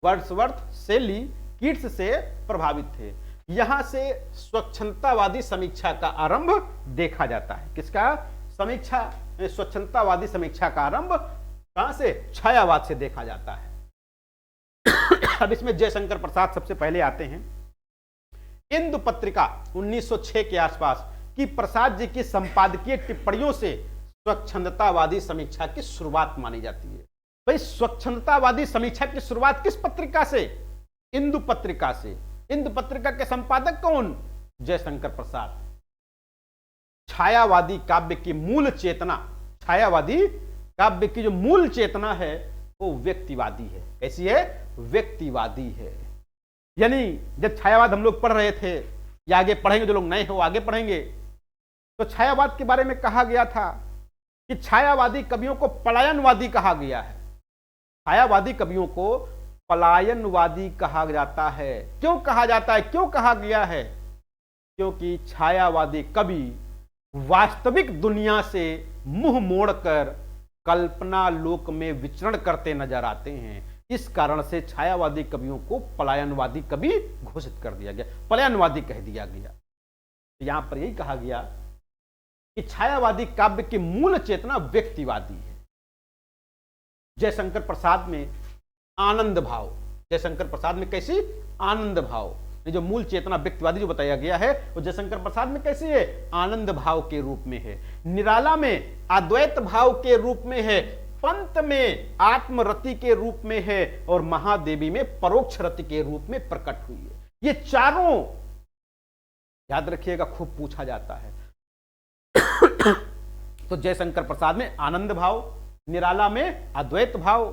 वर्ड्सवर्थ शैली कीट्स से प्रभावित थे। यहां से स्वच्छंदतावादी समीक्षा का आरंभ देखा जाता है। किसका, समीक्षा, स्वच्छंदतावादी समीक्षा का आरंभ कहां से, छायावाद से देखा जाता है। अब इसमें जयशंकर प्रसाद सबसे पहले आते हैं। इंदु पत्रिका 1906 के आसपास कि प्रसाद जी की संपादकीय टिप्पणियों से स्वच्छंदतावादी समीक्षा की शुरुआत मानी जाती है। भाई स्वच्छंदतावादी समीक्षा की शुरुआत किस पत्रिका से, इंदु पत्रिका से। इंदु पत्रिका के संपादक कौन, जयशंकर प्रसाद। छायावादी काव्य की मूल चेतना, छायावादी काव्य की जो मूल चेतना है वो व्यक्तिवादी है। कैसी है, व्यक्तिवादी है। यानी जब छायावाद हम लोग पढ़ रहे थे, या आगे पढ़ेंगे, जो लोग नए हो आगे पढ़ेंगे, तो छायावाद के बारे में कहा गया था कि छायावादी कवियों को पलायनवादी कहा गया है। छायावादी कवियों को पलायनवादी कहा जाता है। क्यों कहा जाता है, क्यों कहा गया है, क्योंकि छायावादी कवि वास्तविक दुनिया से मुंह मोड़कर कल्पना लोक में विचरण करते नजर आते हैं। इस कारण से छायावादी कवियों को पलायनवादी कवि घोषित कर दिया गया, पलायनवादी कह दिया गया। यहां पर यही कहा गया कि छायावादी काव्य की मूल चेतना व्यक्तिवादी है। जयशंकर प्रसाद में आनंद भाव, जयशंकर प्रसाद में कैसी, आनंद भाव, ये जो मूल चेतना व्यक्तिवादी जो बताया गया है वो जयशंकर प्रसाद में कैसी है, आनंद भाव के रूप में है। निराला में अद्वैत भाव के रूप में है, पंत में आत्मरति के रूप में है, और महादेवी में परोक्ष रति के रूप में प्रकट हुई है। ये चारों याद रखिएगा, खूब पूछा जाता है। तो जयशंकर प्रसाद में आनंद भाव, निराला में अद्वैत भाव,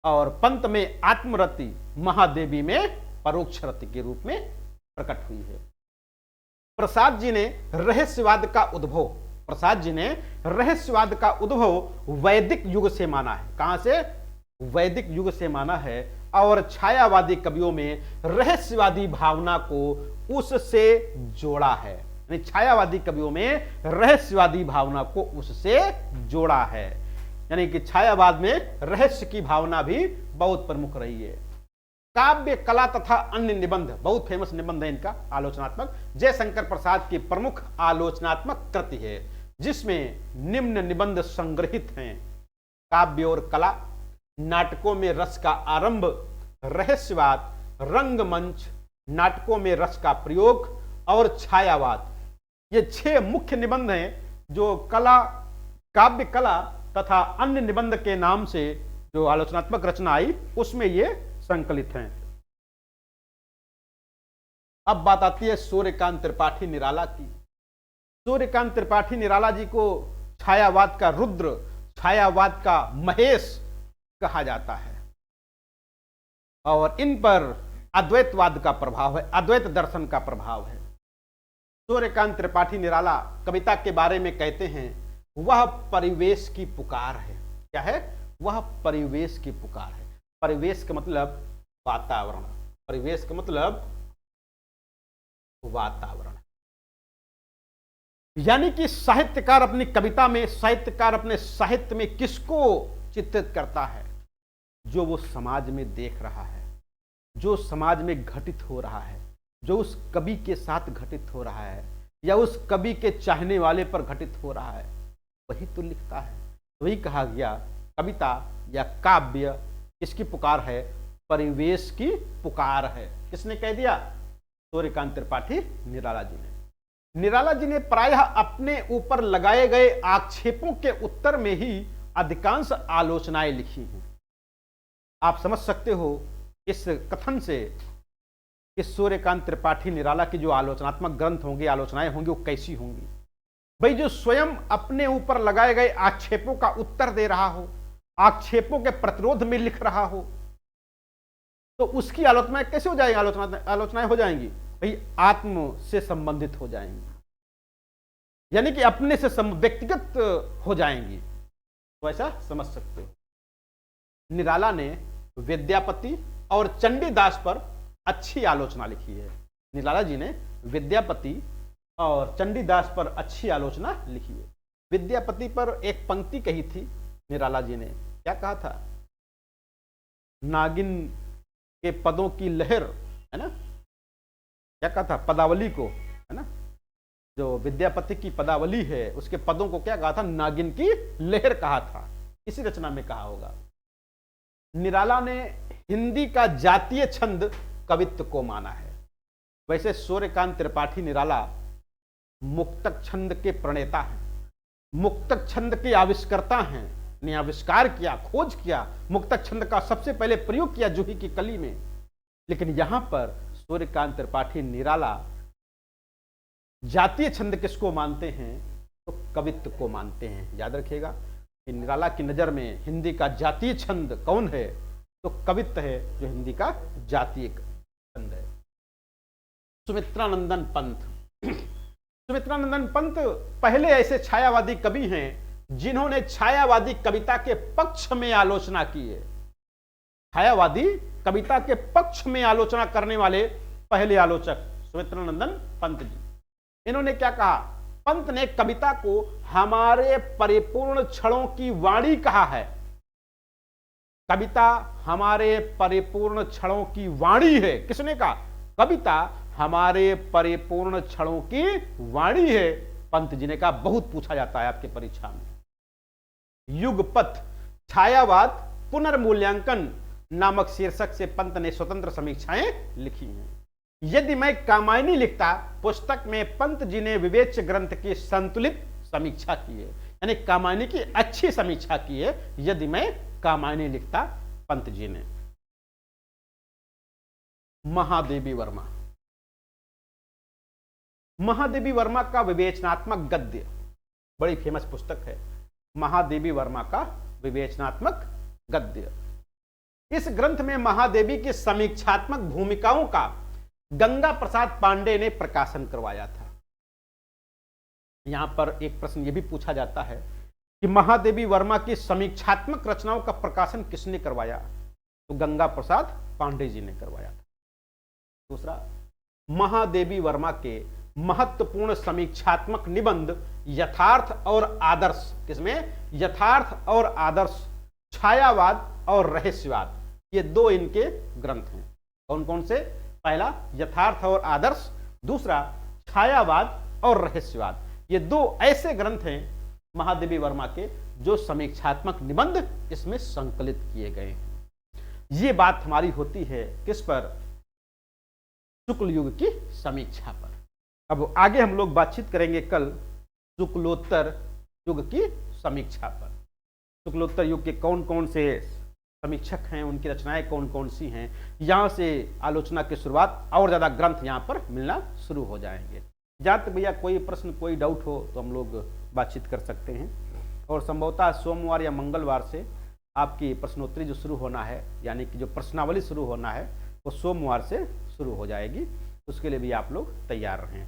और पंत में आत्मरति, महादेवी में परोक्ष रति के रूप में प्रकट हुई है। प्रसाद जी ने रहस्यवाद का उद्भव, प्रसाद जी ने रहस्यवाद का उद्भव वैदिक युग से माना है। कहां से? वैदिक युग से माना है। और छायावादी कवियों में रहस्यवादी भावना को उससे जोड़ा है, यानी छायावादी कवियों में रहस्यवादी भावना को उससे जोड़ा है, यानी कि छायावाद में रहस्य की भावना भी बहुत प्रमुख रही है। काव्य कला तथा अन्य निबंध, बहुत फेमस निबंध है इनका आलोचनात्मक, जयशंकर प्रसाद की प्रमुख आलोचनात्मक कृति है, जिसमें निम्न निबंध संग्रहित हैं। काव्य और कला, नाटकों में रस का आरंभ, रहस्यवाद, रंगमंच, नाटकों में रस का प्रयोग और छायावाद, ये 6 मुख्य निबंध हैं जो कला, काव्य कला तथा अन्य निबंध के नाम से जो आलोचनात्मक रचना आई उसमें ये संकलित हैं। अब बात आती है सूर्यकांत त्रिपाठी निराला की। सूर्यकांत त्रिपाठी निराला जी को छायावाद का रुद्र, छायावाद का महेश कहा जाता है और इन पर अद्वैतवाद का प्रभाव है, अद्वैत दर्शन का प्रभाव है। सूर्यकांत त्रिपाठी निराला कविता के बारे में कहते हैं, वह परिवेश की पुकार है। क्या है? वह परिवेश की पुकार है। परिवेश का मतलब वातावरण, परिवेश का मतलब वातावरण, यानी कि साहित्यकार अपनी कविता में, साहित्यकार अपने साहित्य में किसको चित्रित करता है? जो वो समाज में देख रहा है, जो समाज में घटित हो रहा है, जो उस कवि के साथ घटित हो रहा है या उस कवि के चाहने वाले पर घटित हो रहा है, वही तो लिखता है। वही कहा गया कविता या काव्य किसकी पुकार है? परिवेश की पुकार है। किसने कह दिया? सूर्यकांत त्रिपाठी निराला जी ने। निराला जी ने प्रायः अपने ऊपर लगाए गए आक्षेपों के उत्तर में ही अधिकांश आलोचनाएं लिखी हैं। आप समझ सकते हो इस कथन से कि सूर्यकांत त्रिपाठी निराला की जो आलोचनात्मक ग्रंथ होंगे, आलोचनाएं होंगी, वो कैसी होंगी। भाई, जो स्वयं अपने ऊपर लगाए गए आक्षेपों का उत्तर दे रहा हो, आक्षेपों के प्रतिरोध में लिख रहा हो, तो उसकी आलोचनाएं कैसे हो जाएंगी? आलोचनाएं हो जाएंगी भाई आत्म से संबंधित हो जाएंगी, यानी कि अपने से व्यक्तिगत हो जाएंगी। तो ऐसा समझ सकते हो। निराला ने विद्यापति और चंडीदास पर अच्छी आलोचना लिखी है। निराला जी ने विद्यापति और चंडीदास पर अच्छी आलोचना लिखी है। विद्यापति पर एक पंक्ति कही थी निराला जी ने। क्या कहा था? नागिन के पदों की लहर, है ना? क्या कहा था? पदावली को, है ना? जो विद्यापति की पदावली है उसके पदों को क्या कहा था? नागिन की लहर कहा था। इसी रचना में कहा होगा। निराला ने हिंदी का जातीय छंद कवित्व को माना है। वैसे सूर्यकांत त्रिपाठी निराला मुक्तक छंद के प्रणेता हैं, मुक्तक छंद के आविष्कर्ता हैं। ने आविष्कार किया, खोज किया, मुक्तक छंद का सबसे पहले प्रयोग किया जूही की कली में। लेकिन यहां पर सूर्यकांत त्रिपाठी निराला जातीय छंद किसको मानते हैं? तो कवित्व को मानते हैं। याद रखिएगा कि निराला की नजर में हिंदी का जातीय छंद कौन है? तो कवित्व है, जो हिंदी का जातीय छंद है। सुमित्रानंदन पंत। सुमित्रानंदन पंत पहले ऐसे छायावादी कवि हैं जिन्होंने छायावादी कविता के पक्ष में आलोचना की है। छायावादी कविता के पक्ष में आलोचना करने वाले पहले आलोचक सुमित्रानंदन पंत जी। इन्होंने क्या कहा? पंत ने कविता को हमारे परिपूर्ण क्षणों की वाणी कहा है। कविता हमारे परिपूर्ण क्षणों की वाणी है। किसने कहा? कविता हमारे परिपूर्ण क्षणों की वाणी है, पंत जी ने कहा। बहुत पूछा जाता है आपके परीक्षा में। युगपथ छायावाद पुनर्मूल्यांकन नामक शीर्षक से पंत ने स्वतंत्र समीक्षाएं लिखी हैं। यदि मैं कामायनी लिखता, पुस्तक में पंत जी ने विवेच्य ग्रंथ की संतुलित समीक्षा की है, यानी कामायनी की अच्छी समीक्षा की है। यदि मैं कामायनी लिखता, पंत जी ने। महादेवी वर्मा। महादेवी वर्मा का विवेचनात्मक गद्य बड़ी फेमस पुस्तक है। महादेवी वर्मा का विवेचनात्मक गद्य। इस ग्रंथ में महादेवी की समीक्षात्मक भूमिकाओं का गंगा प्रसाद पांडे ने प्रकाशन करवाया था। यहां पर एक प्रश्न यह भी पूछा जाता है कि महादेवी वर्मा की समीक्षात्मक रचनाओं का प्रकाशन किसने करवाया? तो गंगा प्रसाद पांडे जी ने करवाया था। दूसरा, महादेवी वर्मा के महत्वपूर्ण समीक्षात्मक निबंध यथार्थ और आदर्श, किसमें? यथार्थ और आदर्श, छायावाद और रहस्यवाद, ये दो इनके ग्रंथ हैं। कौन कौन से? पहला यथार्थ और आदर्श, दूसरा छायावाद और रहस्यवाद। ये दो ऐसे ग्रंथ हैं महादेवी वर्मा के जो समीक्षात्मक निबंध इसमें संकलित किए गए हैं। ये बात हमारी होती है किस पर? शुक्ल युग की समीक्षा पर। अब आगे हम लोग बातचीत करेंगे कल शुक्लोत्तर युग की समीक्षा पर। शुक्लोत्तर युग के कौन कौन से समीक्षक हैं, उनकी रचनाएं कौन कौन सी हैं, यहां से आलोचना की शुरुआत और ज्यादा ग्रंथ यहां पर मिलना शुरू हो जाएंगे। जहां तक भैया कोई प्रश्न, कोई डाउट हो तो हम लोग बातचीत कर सकते हैं। और संभवतः सोमवार या मंगलवार से आपकी प्रश्नोत्तरी जो शुरू होना है, यानी कि जो प्रश्नावली शुरू होना है, वो सोमवार से शुरू हो जाएगी। उसके लिए भी आप लोग तैयार रहें।